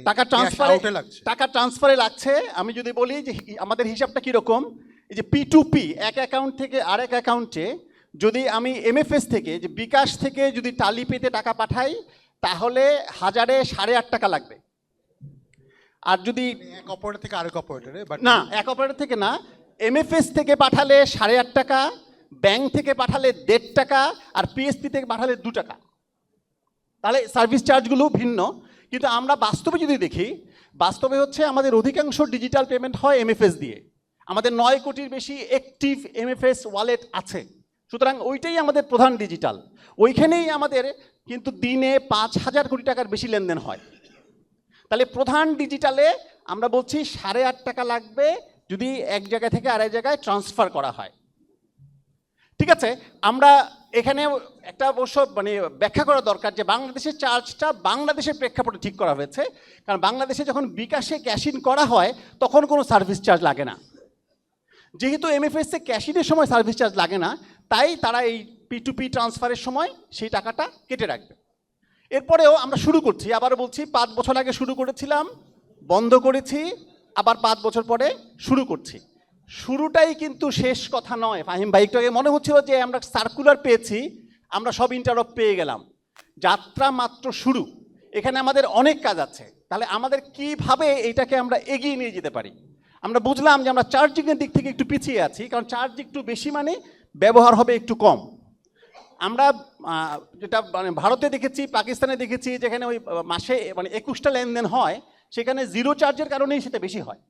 টাকা ট্রান্সফারে লাগছে। আমি যদি বলি যে আমাদের হিসাবটা কীরকম, এই যে P2P এক অ্যাকাউন্ট থেকে আরেক অ্যাকাউন্টে যদি আমি MFS থেকে যে বিকাশ থেকে যদি টালি পেতে টাকা পাঠাই তাহলে 1000-এ 8.5 টাকা লাগবে। আর যদি এক অপারেটর থেকে আরেক অপারেটরে, না, এক অপারেটর থেকে না, MFS থেকে পাঠালে 8.5 টাকা, ব্যাংক থেকে পাঠালে 1.5 টাকা, আর PSP থেকে পাঠালে 2 টাকা। তাহলে সার্ভিস চার্জগুলো ভিন্ন। কিন্তু আমরা বাস্তবে যদি দেখি, বাস্তবে হচ্ছে আমাদের অধিকাংশ ডিজিটাল পেমেন্ট হয় MFS দিয়ে। আমাদের 9 কোটির বেশি অ্যাক্টিভ MFS ওয়ালেট আছে। সুতরাং ওইটাই আমাদের প্রধান ডিজিটাল। ওইখানেই আমাদের কিন্তু দিনে 5,000 কোটি টাকার বেশি লেনদেন হয়। তাহলে প্রধান ডিজিটালে আমরা বলছি 8.5 টাকা লাগবে যদি এক জায়গা থেকে আরেক জায়গায় ট্রান্সফার করা হয়। ঠিক আছে, আমরা এখানে একটা অবশ্য মানে ব্যাখ্যা করা দরকার যে বাংলাদেশের চার্জটা বাংলাদেশের প্রেক্ষাপটে ঠিক করা হয়েছে। কারণ বাংলাদেশে যখন বিকাশে ক্যাশ ইন করা হয় তখন কোনো সার্ভিস চার্জ লাগে না। যেহেতু MFS-এ ক্যাশ ইনের সময় সার্ভিস চার্জ লাগে না, তাই তারা এই P2P ট্রান্সফারের সময় সেই টাকাটা কেটে রাখবে। এরপরেও আমরা শুরু করছি, আবার বলছি 5 বছর আগে শুরু করেছিলাম, বন্ধ করেছি, আবার 5 বছর পরে শুরু করছি। শুরুটাই কিন্তু শেষ কথা নয়। ফাহিম ভাই, একটু আগে মনে হচ্ছিল যে আমরা সার্কুলার পেয়েছি, আমরা সব ইন্টারঅপ পেয়ে গেলাম। যাত্রা মাত্র শুরু। এখানে আমাদের অনেক কাজ আছে। তাহলে আমাদের কিভাবে এইটাকে আমরা এগিয়ে নিয়ে যেতে পারি? আমরা বুঝলাম যে আমরা চার্জিংয়ের দিক থেকে একটু পিছিয়ে আছি, কারণ চার্জ একটু বেশি মানে ব্যবহার হবে একটু কম। আমরা যেটা মানে ভারতে দেখেছি, পাকিস্তানে দেখেছি, যেখানে ওই মাসে মানে 21টা লেনদেন হয়, সেখানে জিরো চার্জের কারণেই সেটা বেশি হয়।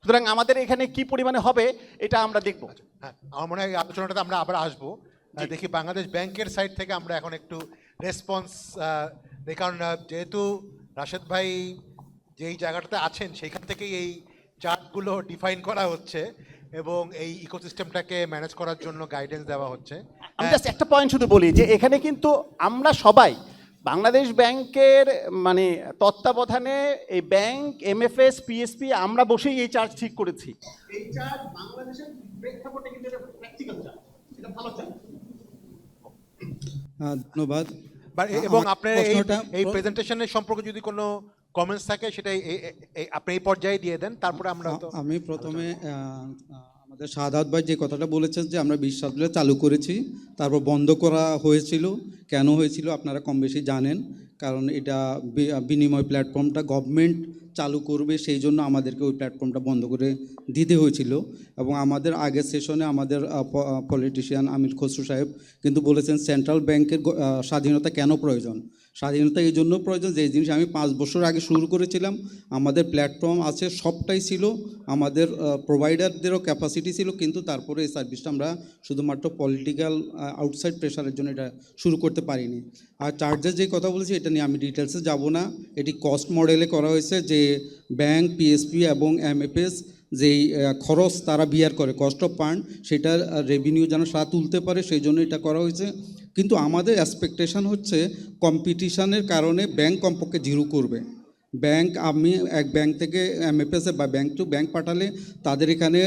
সুতরাং আমাদের এখানে কি পরিমাণে হবে এটা আমরা দেখব। হ্যাঁ, আমার মনে হয় এই আলোচনাটাতে আমরা আবার আসবো। দেখি বাংলাদেশ ব্যাংকের সাইড থেকে আমরা এখন একটু রেসপন্স দেখি, কারণ যেহেতু রাশেদ ভাই যেই জায়গাটাতে আছেন সেইখান থেকেই এই চার্টগুলো ডিফাইন করা হচ্ছে এবং এই ইকোসিস্টেমটাকে ম্যানেজ করার জন্য গাইডেন্স দেওয়া হচ্ছে। আমি জাস্ট একটা পয়েন্ট শুধু বলি যে এখানে কিন্তু আমরা সবাই বাংলাদেশ ব্যাংকের মানে তত্ত্বাবধানে এই ব্যাংক, MFS, PSP আমরা বসেই এই চার্জ ঠিক করেছি। এই চার্জ বাংলাদেশের প্রেক্ষাপটে কিন্তু এটা প্র্যাকটিক্যাল চার্জ, এটা ভালো চার্জ। ধন্যবাদ। এবং আপনার এই প্রেজেন্টেশনের সম্পর্কে যদি কোনো কমেন্টস থাকে সেটা আপনি এই পর্যায়ে দিয়ে দেন, তারপরে আমরা আমি প্রথমে আমাদের শাহাদাত ভাই যে কথাটা বলেছেন যে আমরা 20 সালে চালু করেছি, তারপর বন্ধ করা হয়েছিল। কেন হয়েছিল আপনারা কম বেশি জানেন, কারণ এটা বিনিময় প্ল্যাটফর্মটা গভর্নমেন্ট চালু করবে, সেই জন্য আমাদেরকে ওই প্ল্যাটফর্মটা বন্ধ করে দিতে হয়েছিল। এবং আমাদের আগের সেশনে আমাদের পলিটিশিয়ান আমির খসরু সাহেব কিন্তু বলেছেন সেন্ট্রাল ব্যাংকের স্বাধীনতা কেন প্রয়োজন। স্বাধীনতা এই জন্য প্রয়োজন যে জিনিস আমি 5 বছর আগে শুরু করেছিলাম, আমাদের প্ল্যাটফর্ম আছে, সবটাই ছিল, আমাদের প্রোভাইডারদেরও ক্যাপাসিটি ছিল, কিন্তু তারপরে এই সার্ভিসটা আমরা শুধুমাত্র পলিটিক্যাল আউটসাইড প্রেশারের জন্য এটা শুরু করতে পারিনি। আর চার্জের যে কথা বলেছি এটা নিয়ে আমি ডিটেলসে যাব না। এটি কস্ট মডেলে করা হয়েছে যে ব্যাংক, PSP এবং MFS যেই খরচ তারা বিয়ার করে, কস্ট অফ ফান্ড, সেটার রেভিনিউ যেন সারা তুলতে পারে, সেই জন্য এটা করা হয়েছে। কিন্তু আমাদের এক্সপেকটেশন হচ্ছে কম্পিটিশনের কারণে ব্যাংক কমপক্ষে জিরো করবে। ব্যাংক, আমি এক ব্যাংক থেকে MFS বা ব্যাংক টু ব্যাংক পাঠালে তাদের এখানে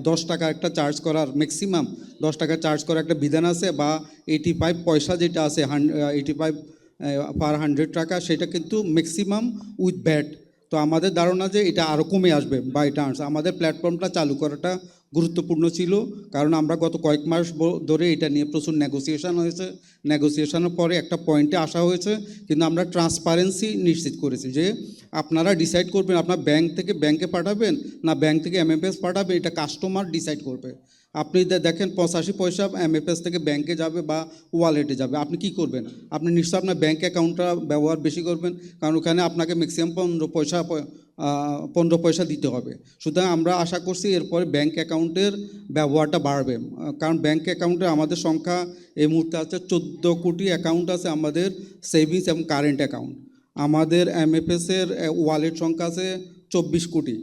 10 টাকা একটা চার্জ করার, ম্যাক্সিমাম 10 টাকা চার্জ করার একটা বিধান আছে, বা 85 পয়সা যেটা আছে 85 পার 100 টাকা, সেটা কিন্তু ম্যাক্সিমাম উইথ ব্যাট। তো আমাদের ধারণা যে এটা আরও কমে আসবে বা এটা আসবে। আমাদের প্ল্যাটফর্মটা চালু করাটা গুরুত্বপূর্ণ ছিল, কারণ আমরা গত কয়েক মাস ধরে এটা নিয়ে প্রচুর নেগোসিয়েশন হয়েছে। নেগোসিয়েশনের পরে একটা পয়েন্টে আসা হয়েছে, কিন্তু আমরা ট্রান্সপারেন্সি নিশ্চিত করেছি যে আপনারা ডিসাইড করবেন আপনার ব্যাংক থেকে ব্যাংকে পাঠাবেন না ব্যাংক থেকে MFS পাঠাবেন, এটা কাস্টমার ডিসাইড করবে। আপনি দেখেন 85 পয়সা এমএফএস থেকে ব্যাংকে যাবে বা ওয়ালেটে যাবে, আপনি কি করবেন? আপনি নিশ্চয়ই আপনার ব্যাংক অ্যাকাউন্টটা ব্যবহার বেশি করবেন, কারণ ওখানে আপনাকে ম্যাক্সিমাম 15 পয়সা দিতে হবে। সুতরাং আমরা আশা করছি এরপরে ব্যাংক অ্যাকাউন্টের ব্যবহারটা বাড়বে, কারণ ব্যাংক অ্যাকাউন্টে আমাদের সংখ্যা এই মুহূর্তে আছে 14 কোটি অ্যাকাউন্ট আছে আমাদের সেভিংস এবং কারেন্ট অ্যাকাউন্ট। আমাদের এমএফএসের ওয়ালেট সংখ্যা আছে 24 কোটি।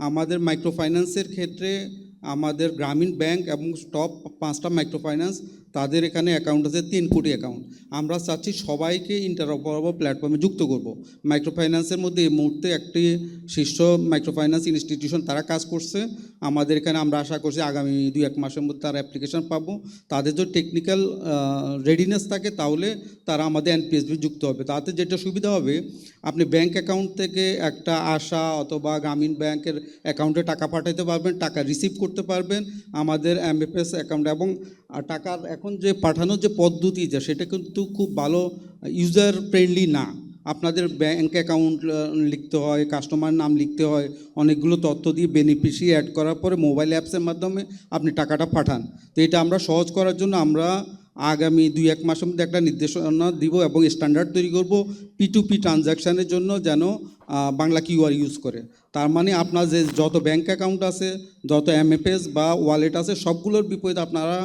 আমাদের মাইক্রো ফাইন্যান্সের ক্ষেত্রে আমাদের গ্রামীণ ব্যাংক এবং টপ 5টা মাইক্রো ফাইন্যান্স তাদের এখানে অ্যাকাউন্ট আছে 3 কোটি অ্যাকাউন্ট। আমরা চাচ্ছি সবাইকে ইন্টারঅপারেবল প্ল্যাটফর্মে যুক্ত করব। মাইক্রো ফাইন্যান্সের মধ্যে এই মুহূর্তে একটি শীর্ষ মাইক্রো ফাইন্যান্স ইনস্টিটিউশন তারা কাজ করছে আমাদের এখানে। আমরা আশা করছি আগামী 2-1 মাসের মধ্যে তারা অ্যাপ্লিকেশন পাবো। তাদের যদি টেকনিক্যাল রেডিনেস থাকে তাহলে তারা আমাদের এনপিএসবি যুক্ত হবে। তাতে যেটা সুবিধা হবে, আপনি ব্যাংক অ্যাকাউন্ট থেকে একটা আশা অথবা গ্রামীণ ব্যাংকের অ্যাকাউন্টে টাকা পাঠাতে পারবেন, টাকা রিসিভ করতে পারবেন আমাদের এমএফএস অ্যাকাউন্টে। এবং টাকার এখন যে পাঠানোর যে পদ্ধতি যে সেটা কিন্তু খুব ভালো ইউজার ফ্রেন্ডলি না। আপনাদের ব্যাংক অ্যাকাউন্ট লিখতে হয়, কাস্টমার নাম লিখতে হয়, অনেকগুলো তথ্য দিয়ে বেনিফিশিয়ারি অ্যাড করার পরে মোবাইল অ্যাপসের মাধ্যমে আপনি টাকাটা পাঠান। তো এটা আমরা সহজ করার জন্য আমরা আগামী 2-1 মাসের মধ্যে একটা নির্দেশনা দিব এবং স্ট্যান্ডার্ড তৈরি করব P2P ট্রানজ্যাকশানের জন্য, যেন বাংলা কিউআর ইউজ করে। তার মানে আপনার যে যত ব্যাংক অ্যাকাউন্ট আছে, যত এমএফএস বা ওয়ালেট আছে, সবগুলোর বিপরীতে আপনারা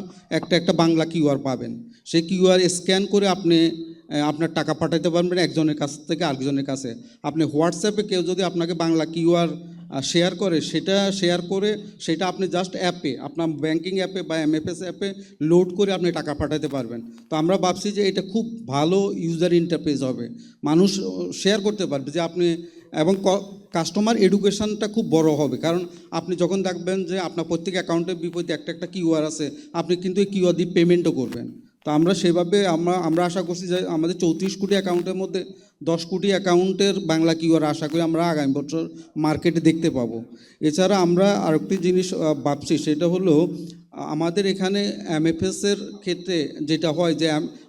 একটা বাংলা কিউআর পাবেন। সেই কিউআর স্ক্যান করে আপনি আপনার টাকা পাঠাতে পারবেন একজনের কাছ থেকে আরেকজনের কাছে। আপনি হোয়াটসঅ্যাপে কেউ যদি আপনাকে বাংলা কিউআর শেয়ার করে, সেটা আপনি জাস্ট অ্যাপে, আপনার ব্যাংকিং অ্যাপে বা এমএফএস অ্যাপে লোড করে আপনি টাকা পাঠাতে পারবেন। তো আমরা ভাবছি যে এটা খুব ভালো ইউজার ইন্টারফেস হবে, মানুষ শেয়ার করতে পারবে যে আপনি, এবং কাস্টমার এডুকেশনটা খুব বড় হবে। কারণ আপনি যখন দেখবেন যে আপনার প্রত্যেক অ্যাকাউন্টের বিপরীতে একটা কিউআর আছে, আপনি কিন্তু এই কিউআর দিয়ে পেমেন্টও করবেন। তো আমরা সেভাবে আমরা আশা করছি যে আমাদের 34 কোটি অ্যাকাউন্টের মধ্যে 10 কোটি অ্যাকাউন্টের বাংলা কিউআর আশা করি আমরা আগামী বছর মার্কেটে দেখতে পাবো। এছাড়া আমরা আরেকটি জিনিস ভাবছি, সেটা হলো আমাদের এখানে এমএফএসের ক্ষেত্রে যেটা হয় যে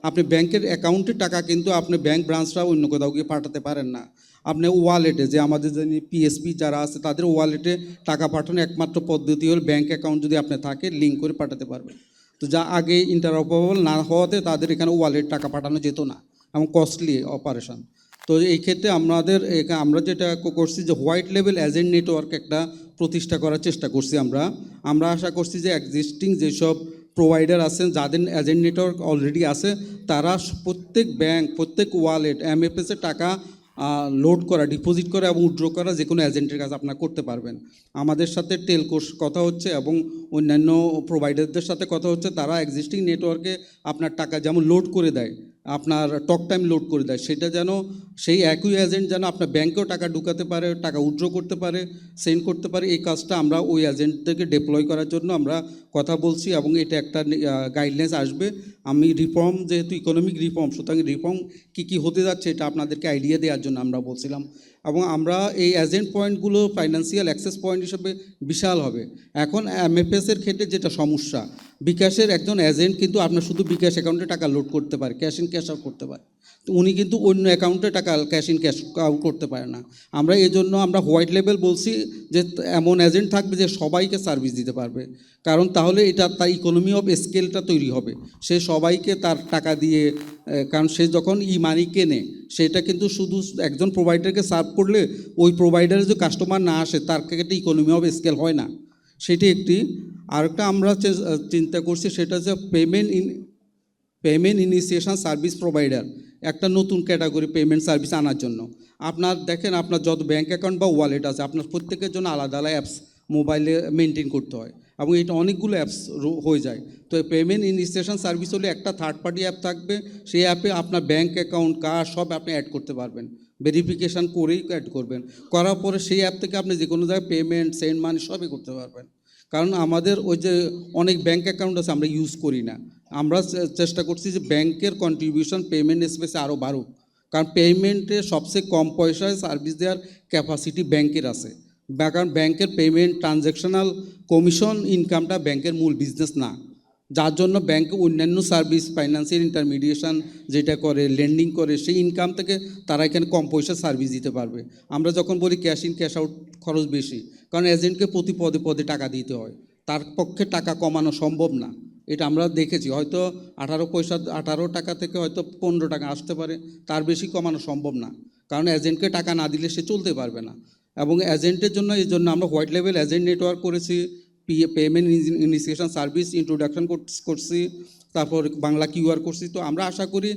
আপনি ব্যাংকের অ্যাকাউন্টের টাকা কিন্তু আপনি ব্যাংক ব্রাঞ্চরা অন্য কোথাও গিয়ে পাঠাতে পারেন না। আপনি ওয়ালেটে, যে আমাদের যে পিএসপি যারা আছে তাদের ওয়ালেটে টাকা পাঠানোর একমাত্র পদ্ধতি হল ব্যাংক অ্যাকাউন্ট যদি আপনি থাকে লিঙ্ক করে পাঠাতে পারবেন। তো যা আগে ইন্টারঅপারেবল না হওয়াতে তাদের এখানে ওয়ালেট টাকা পাঠানো যেত না এবং কস্টলি অপারেশন। তো এই ক্ষেত্রে আমরা যেটা করছি যে হোয়াইট লেভেল এজেন্ট নেটওয়ার্ক একটা প্রতিষ্ঠা করার চেষ্টা করছি। আমরা আশা করছি যে এক্সিস্টিং যেসব প্রোভাইডার আছেন, যাদের এজেন্ট নেটওয়ার্ক অলরেডি আছে, তারা প্রত্যেক ব্যাংক, প্রত্যেক ওয়ালেট এমএফএসে টাকা লোড করা, ডিপোজিট করা এবং উইথড্র করা যে কোনো এজেন্টের কাছে আপনারা করতে পারবেন। আমাদের সাথে টেলকোর কথা হচ্ছে এবং অন্যান্য প্রোভাইডারদের সাথে কথা হচ্ছে, তারা এক্সিস্টিং নেটওয়ার্কে আপনার টাকা যেমন লোড করে দেয়, আপনার টক টাইম লোড করে দেয়, সেটা যেন সেই একই এজেন্ট যেন আপনার ব্যাংকেও টাকা ঢুকাতে পারে, টাকা উইথড্র করতে পারে, সেন্ড করতে পারে। এই কাজটা আমরা ওই এজেন্টদেরকে ডেপ্লয় করার জন্য আমরা কথা বলছি এবং এটা একটা গাইডলাইন্স আসবে। আমি রিফর্ম, যেহেতু ইকোনমিক রিফর্ম, সুতরাং রিফর্ম কী হতে যাচ্ছে এটা আপনাদেরকে আইডিয়া দেওয়ার জন্য আমরা বলছিলাম। এবং আমরা এই এজেন্ট পয়েন্টগুলো ফাইন্যান্সিয়াল অ্যাক্সেস পয়েন্ট হিসেবে বিশাল হবে। এখন এমএফএসের ক্ষেত্রে যেটা সমস্যা, বিকাশের একজন এজেন্ট কিন্তু আপনার শুধু বিকাশ অ্যাকাউন্টে টাকা লোড করতে পারে, ক্যাশ ইন ক্যাশ আউট করতে পারে, তো উনি কিন্তু অন্য অ্যাকাউন্টে টাকা ক্যাশ ইন ক্যাশ আউট করতে পারে না। আমরা এই জন্য আমরা হোয়াইট লেভেল বলছি যে এমন এজেন্ট থাকবে যে সবাইকে সার্ভিস দিতে পারবে, কারণ তাহলে এটা তার ইকোনমি অফ স্কেলটা তৈরি হবে। সে সবাইকে তার টাকা দিয়ে, কারণ সে যখন মানি কেনে, সেটা কিন্তু শুধু একজন প্রোভাইডারকে সার্ভ করলে ওই প্রোভাইডারে যে কাস্টমার না আসে, তার ক্ষেত্রে ইকোনমি অফ স্কেল হয় না। সেটি একটি। আরেকটা আমরা চিন্তা করছি, সেটা হচ্ছে পেমেন্ট ইনিশিয়েশন সার্ভিস প্রোভাইডার, একটা নতুন ক্যাটাগরি পেমেন্ট সার্ভিস আনার জন্য। আপনার দেখেন, আপনার যত ব্যাঙ্ক অ্যাকাউন্ট বা ওয়ালেট আছে, আপনার প্রত্যেকের জন্য আলাদা আলাদা অ্যাপস মোবাইলে মেনটেন করতে হয় এবং এটা অনেকগুলো অ্যাপস হয়ে যায়। তো পেমেন্ট ইনিশিয়েশন সার্ভিস হলে একটা থার্ড পার্টি অ্যাপ থাকবে, সেই অ্যাপে আপনার ব্যাঙ্ক অ্যাকাউন্ট, কার্ড সব আপনি অ্যাড করতে পারবেন, ভেরিফিকেশান করেই অ্যাড করবেন। করার পরে সেই অ্যাপ থেকে আপনি যে কোনো জায়গায় পেমেন্ট, সেন্ড মানি সবই করতে পারবেন। কারণ আমাদের ওই যে অনেক ব্যাঙ্ক অ্যাকাউন্ট আছে আমরা ইউজ করি না, আমরা চেষ্টা করছি যে ব্যাংকের কন্ট্রিবিউশন পেমেন্ট স্পেসে আরও বাড়ুক, কারণ পেমেন্টে সবচেয়ে কম পয়সায় সার্ভিস দেওয়ার ক্যাপাসিটি ব্যাংকের আছে। কারণ ব্যাংকের পেমেন্ট ট্রানজ্যাকশনাল কমিশন ইনকামটা ব্যাংকের মূল বিজনেস না, যার জন্য ব্যাংকে অন্যান্য সার্ভিস, ফাইন্যান্সিয়াল ইন্টারমিডিয়েশন যেটা করে, লেন্ডিং করে, সেই ইনকাম থেকে তারা এখানে কম পয়সা সার্ভিস দিতে পারবে। আমরা যখন বলি ক্যাশ ইন ক্যাশ আউট খরচ বেশি, কারণ এজেন্টকে প্রতি পদে পদে টাকা দিতে হয়, তার পক্ষে টাকা কমানো সম্ভব না। এটা আমরা দেখেছি, হয়তো 18 টাকা থেকে হয়তো 15 টাকা আসতে পারে, তার বেশি কমানো সম্ভব না, কারণ এজেন্টকে টাকা না দিলে সে চলতে পারবে না। এবং এজেন্টের জন্য এই জন্য আমরা হোয়াইট লেভেল এজেন্ট নেটওয়ার্ক করেছি, পেমেন্ট ইনিশিয়েশন সার্ভিস ইন্ট্রোডাকশন করছি, তারপর বাংলা কিউআর করছি। তো আমরা আশা করি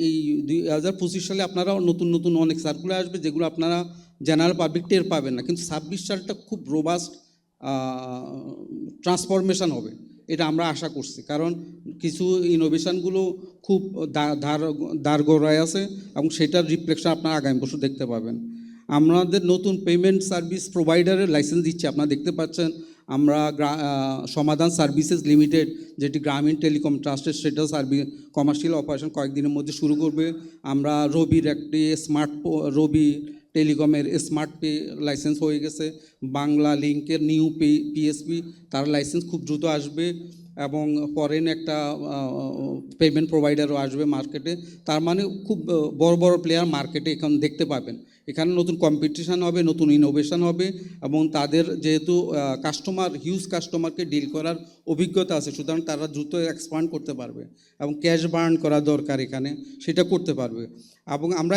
এই 2025 সালে আপনারা নতুন নতুন অনেক সার্কুলার আসবে, যেগুলো আপনারা জেনারেল পাবলিক টের পাবেন না, কিন্তু 26 সালটা খুব রোবাস্ট ট্রান্সফরমেশন হবে, এটা আমরা আশা করছি। কারণ কিছু ইনোভেশনগুলো খুব দাঁড়গড়ায় আছে এবং সেটার রিফ্লেকশন আপনারা আগামী বছর দেখতে পাবেন। আমাদের নতুন পেমেন্ট সার্ভিস প্রোভাইডারের লাইসেন্স দিচ্ছি, আপনারা দেখতে পাচ্ছেন। আমরা সমাধান সার্ভিসেস লিমিটেড, যেটি গ্রামীণ টেলিকম ট্রাস্টের, সেটা কমার্শিয়াল অপারেশন কয়েকদিনের মধ্যে শুরু করবে। আমরা রবির একটি রবি টেলিকমের স্মার্ট পে লাইসেন্স হয়ে গেছে। বাংলা লিঙ্কের নিউ পিএসপি, তার লাইসেন্স খুব দ্রুত আসবে। এবং ফরেন একটা পেমেন্ট প্রোভাইডারও আসবে মার্কেটে। তার মানে খুব বড় বড় প্লেয়ার মার্কেটে এখন দেখতে পাবেন। এখানে নতুন কম্পিটিশান হবে, নতুন ইনোভেশন হবে, এবং তাদের যেহেতু হিউজ কাস্টমারকে ডিল করার অভিজ্ঞতা আছে, সুতরাং তারা দ্রুত এক্সপান্ড করতে পারবে এবং ক্যাশ বার্ন করা দরকার এখানে, সেটা করতে পারবে। এবং আমরা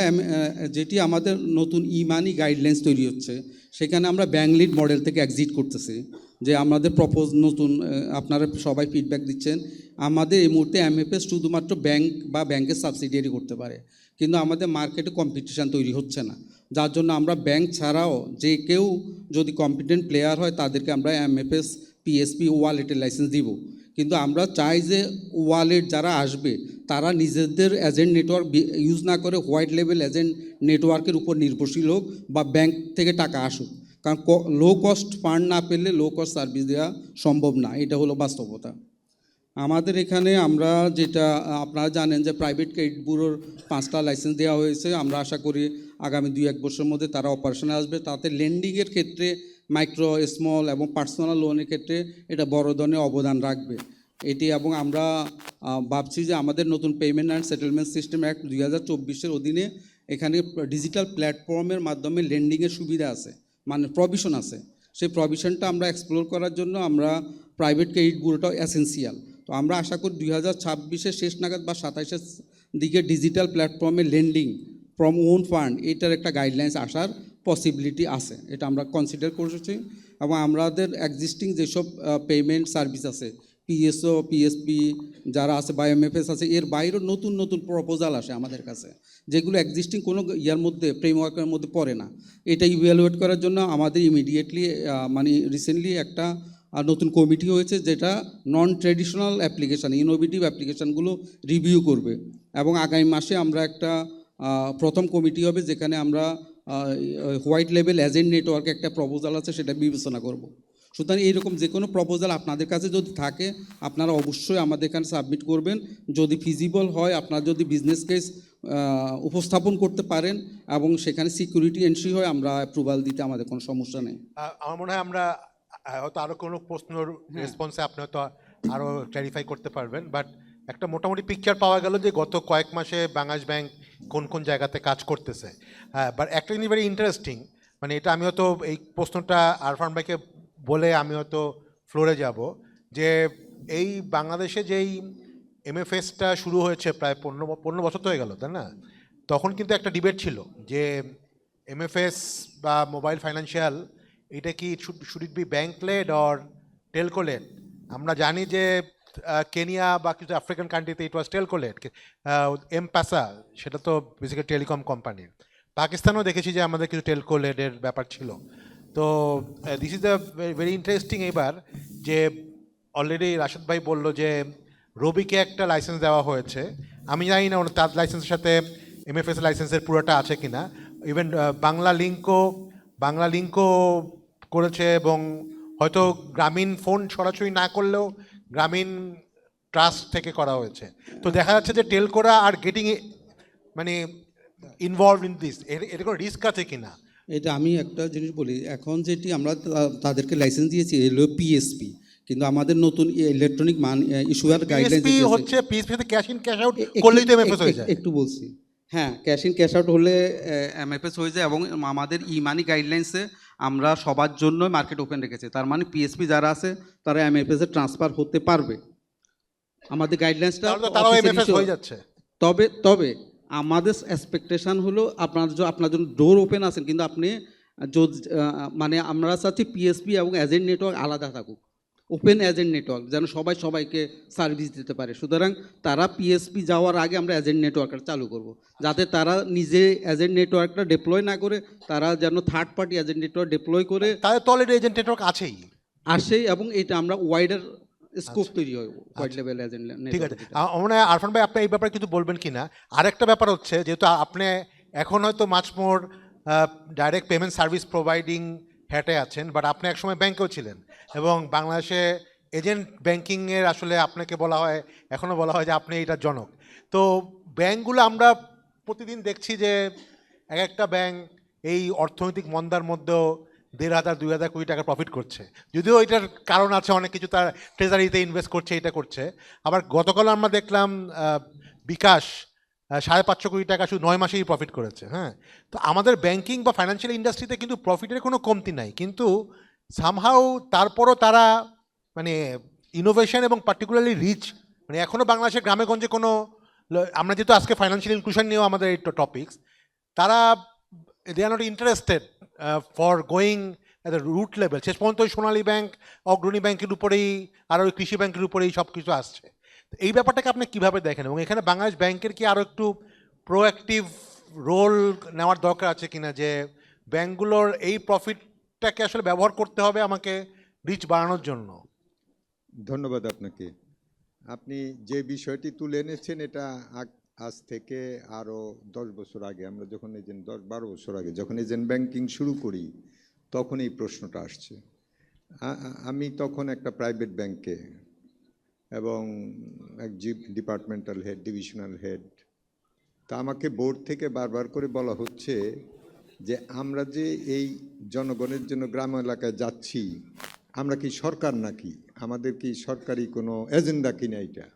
যেটি আমাদের নতুন মানি গাইডলাইন্স তৈরি হচ্ছে, সেখানে আমরা ব্যাংক লিড মডেল থেকে এক্সিট করতেছি। যে আমাদের নতুন আপনারা সবাই ফিডব্যাক দিচ্ছেন, আমাদের এই মুহূর্তে এমএফএস শুধুমাত্র ব্যাংক বা ব্যাংকের সাবসিডিয়ারি করতে পারে, কিন্তু আমাদের মার্কেটে কম্পিটিশান তৈরি হচ্ছে না, যার জন্য আমরা ব্যাংক ছাড়াও যে কেউ যদি কম্পিটেন্ট প্লেয়ার হয় তাদেরকে আমরা এমএফএস পিএসপি ওয়ালেটের লাইসেন্স দিব। কিন্তু আমরা চাই যে ওয়ালেট যারা আসবে তারা নিজেদের এজেন্ট নেটওয়ার্ক ইউজ না করে হোয়াইট লেভেল এজেন্ট নেটওয়ার্কের উপর নির্ভরশীল হোক, বা ব্যাংক থেকে টাকা আসুক। কারণ লো কস্ট ফান্ড না পেলে লো কস্ট সার্ভিস দেওয়া সম্ভব না, এটা হলো বাস্তবতা। আমাদের এখানে আমরা যেটা আপনারা জানেন যে প্রাইভেট ক্রেডিট ব্যুরোর 5টা লাইসেন্স দেওয়া হয়েছে। আমরা আশা করি আগামী 2-1 বছরের মধ্যে তারা অপারেশনে আসবে। তাতে লেন্ডিংয়ের ক্ষেত্রে মাইক্রো, স্মল এবং পার্সোনাল লোনের ক্ষেত্রে এটা বড় ধরনের অবদান রাখবে এটি। এবং আমরা ভাবছি যে আমাদের নতুন payment and settlement system act 2024-এর অধীনে এখানে ডিজিটাল প্ল্যাটফর্মের মাধ্যমে লেন্ডিংয়ের সুবিধা আছে, মানে প্রভিশন আছে। সেই প্রভিশনটা আমরা এক্সপ্লোর করার জন্য আমরা প্রাইভেট ক্রেডিট ব্যুরোটাও এসেন্সিয়াল। তো আমরা আশা করি 2026-এর শেষ নাগাদ বা 27-এর দিকে ডিজিটাল প্ল্যাটফর্মে লেন্ডিং ফ্রম ওন ফান্ড, এটার একটা গাইডলাইন্স আসার পসিবিলিটি আছে, এটা আমরা কনসিডার করেছি। এবং আমাদের এক্সিস্টিং যেসব পেমেন্ট সার্ভিস আছে, পিএসও, পিএসপি যারা আছে বা এমএফএস আছে, এর বাইরেও নতুন নতুন প্রপোজাল আসে আমাদের কাছে, যেগুলো এক্সিস্টিং কোনো ইয়ার মধ্যে ফ্রেমওয়ার্কের মধ্যে পড়ে না। এটা ইভ্যালুয়েট করার জন্য আমাদের ইমিডিয়েটলি মানে রিসেন্টলি একটা নতুন কমিটি হয়েছে, যেটা নন ট্র্যাডিশনাল অ্যাপ্লিকেশান, ইনোভেটিভ অ্যাপ্লিকেশানগুলো রিভিউ করবে। এবং আগামী মাসে আমরা একটা প্রথম কমিটি হবে, যেখানে আমরা হোয়াইট লেভেল এজেন্ট নেটওয়ার্কে একটা প্রপোজাল আছে, সেটা বিবেচনা করব। সুতরাং এইরকম যে কোনো প্রপোজাল আপনাদের কাছে যদি থাকে, আপনারা অবশ্যই আমাদের এখানে সাবমিট করবেন। যদি ফিজিবল হয়, আপনার যদি বিজনেস কেস উপস্থাপন করতে পারেন এবং সেখানে সিকিউরিটি এন্ট্রি হয়, আমরা অ্যাপ্রুভাল দিতে আমাদের কোনো সমস্যা নেই। আমার মনে হয় আমরা হয়তো আরও কোনো প্রশ্নের রেসপন্সে আপনি হয়তো আরও ক্ল্যারিফাই করতে পারবেন, বাট একটা মোটামুটি পিকচার পাওয়া গেল যে গত কয়েক মাসে বাংলাদেশ ব্যাংক কোন কোন জায়গাতে কাজ করতেছে। হ্যাঁ, বাট একটা জিনিস ভেরি ইন্টারেস্টিং, মানে এটা আমি হয়তো এই প্রশ্নটা আরফান ভাইকে বলে আমি হয়তো ফ্লোরে যাব, যে এই বাংলাদেশে যেই এমএফএসটা শুরু হয়েছে প্রায় 15 বছর তো হয়ে গেল, তাই না? তখন কিন্তু একটা ডিবেট ছিল যে এমএফএস বা মোবাইল ফাইন্যান্সিয়াল, এটা কি should it be bank led or telco led? আমরা জানি যে কেনিয়া বা কিছু আফ্রিকান কান্ট্রিতে ইট ওয়াজ টেলকো লেড, এম-পাসা সেটা তো বেসিক্যালি টেলিকম কোম্পানির। পাকিস্তানেও দেখেছি যে আমাদের কিছু টেলকো লেডের ব্যাপার ছিল। তো this is the very interesting এবার যে অলরেডি রাশেদ ভাই বললো যে রবিকে একটা লাইসেন্স দেওয়া হয়েছে। আমি জানি না তার লাইসেন্সের সাথে এমএফএস লাইসেন্সের পুরোটা আছে কিনা। ইভেন বাংলা লিঙ্কও করেছে, এবং হয়তো গ্রামীণ ফোন সরাসরি না করলেও গ্রামীণ ট্রাস্ট থেকে করা হয়েছে। তো দেখা যাচ্ছে যে টেলকোরা আর গেটিং মানে ইনভলভ ইন দিস, এর কোনো রিস্ক আছে কিনা? এটা আমি একটা জিনিস বলি, এখন যেটি আমরা তাদেরকে লাইসেন্স দিয়েছি এলো পিএসপি, কিন্তু আমাদের নতুন ইলেকট্রনিক ইস্যুয়ার গাইডলাইন হচ্ছে পিএসপিতে ক্যাশ ইন ক্যাশ আউট করলেই তো এমএফএস হয়ে যায়। একটু বলছি, হ্যাঁ, ক্যাশ ইন ক্যাশ আউট হলে এমএফএস হয়ে যায়। এবং আমাদের মানি গাইডলাইন্সে আমরা সবার জন্য মার্কেট ওপেন রেখেছি, তার মানে পিএসপি যারা আছে তারা এমএফএস এ ট্রান্সফার হতে পারবে। আমাদের গাইডলাইন্সটা তারাও এমএফএস হয়ে যাচ্ছে। তবে আমাদের এক্সপেকটেশন হলো আপনার জন্য ডোর ওপেন আছেন, কিন্তু আপনি মানে আমরা চাচ্ছি পিএসপি এবং এজেন্ট নেটওয়ার্ক আলাদা থাকুক, ওপেন এজেন্ট নেটওয়ার্ক, যেন সবাইকে সার্ভিস দিতে পারে। সুতরাং তারা পিএসপি যাওয়ার আগে আমরা এজেন্ট নেটওয়ার্কটা চালু করব, যাতে তারা নিজে এজেন্ট নেটওয়ার্কটা ডিপ্লয় না করে, তারা যেন third party agent network deploy করে তাদের তো অলরেডি এজেন্ট নেটওয়ার্ক আছেই। আসে, এবং এটা আমরা ওয়াইডার স্কোপ তৈরি হয়, ওয়াইড লেভেল এজেন্ট ঠিক আছে, নেটওয়ার্ক। আমার মনে হয় আরফান ভাই আপনি এই ব্যাপারে কিছু বলবেন কিনা। আরেকটা ব্যাপার হচ্ছে, যেহেতু আপনি এখন হয়তো much more direct payment service providing হ্যাটে আছেন, বাট আপনি একসময় ব্যাংকেও ছিলেন, এবং বাংলাদেশে এজেন্ট ব্যাংকিংয়ের আসলে আপনাকে বলা হয়, এখনও বলা হয় যে আপনি এটার জনক। তো ব্যাংকগুলো আমরা প্রতিদিন দেখছি যে এক একটা ব্যাংক এই অর্থনৈতিক মন্দার মধ্যেও 1,500-2,000 কোটি টাকা প্রফিট করছে, যদিও এটার কারণ আছে অনেক কিছু, তার ট্রেজারিতে ইনভেস্ট করছে, এটা করছে। আবার গতকাল আমরা দেখলাম বিকাশ 550 কোটি টাকা শুধু 9 মাসেই প্রফিট করেছে। হ্যাঁ, তো আমাদের ব্যাংকিং বা ফাইন্যান্সিয়াল ইন্ডাস্ট্রিতে কিন্তু প্রফিটের কোনো কমতি নাই, কিন্তু সামহাও তারপরও তারা মানে ইনোভেশন এবং পার্টিকুলারলি রিচ, মানে এখনও বাংলাদেশের গ্রামে গঞ্জে কোনো, আমরা যেহেতু আজকে ফাইন্যান্সিয়াল ইনক্লুশন নিয়েও আমাদের এই টপিকস, তারা they are not interested for going at the root level. শেষ পর্যন্ত ওই সোনালী ব্যাংক, অগ্রণী ব্যাংকের উপরেই আর ওই কৃষি ব্যাংকের উপরেই সব কিছু আসছে। এই ব্যাপারটাকে আপনি কীভাবে দেখেন, এবং এখানে বাংলাদেশ ব্যাংকের কি আরও একটু প্রোঅ্যাক্টিভ রোল নেওয়ার দরকার আছে কিনা, যে ব্যাংকগুলোর এই প্রফিটটাকে আসলে ব্যবহার করতে হবে আমাকে রিচ বাড়ানোর জন্য? ধন্যবাদ আপনাকে। আপনি যে বিষয়টি তুলে এনেছেন, এটা আজ থেকে আরও 10 বছর আগে, আমরা যখন 10-12 বছর আগে যখন এজেন্ট ব্যাংকিং শুরু করি, তখন এই প্রশ্নটা আসছে। আমি তখন একটা প্রাইভেট ব্যাংকে, এবং এক ডিপার্টমেন্টাল হেড, ডিভিশনাল হেড, তা আমাকে বোর্ড থেকে বারবার করে বলা হচ্ছে যে আমরা যে এই জনগণের জন্য গ্রাম এলাকায় যাচ্ছি, আমরা কি সরকার নাকি, আমাদের কি সরকারি কোনো এজেন্ডা কিনা এটা?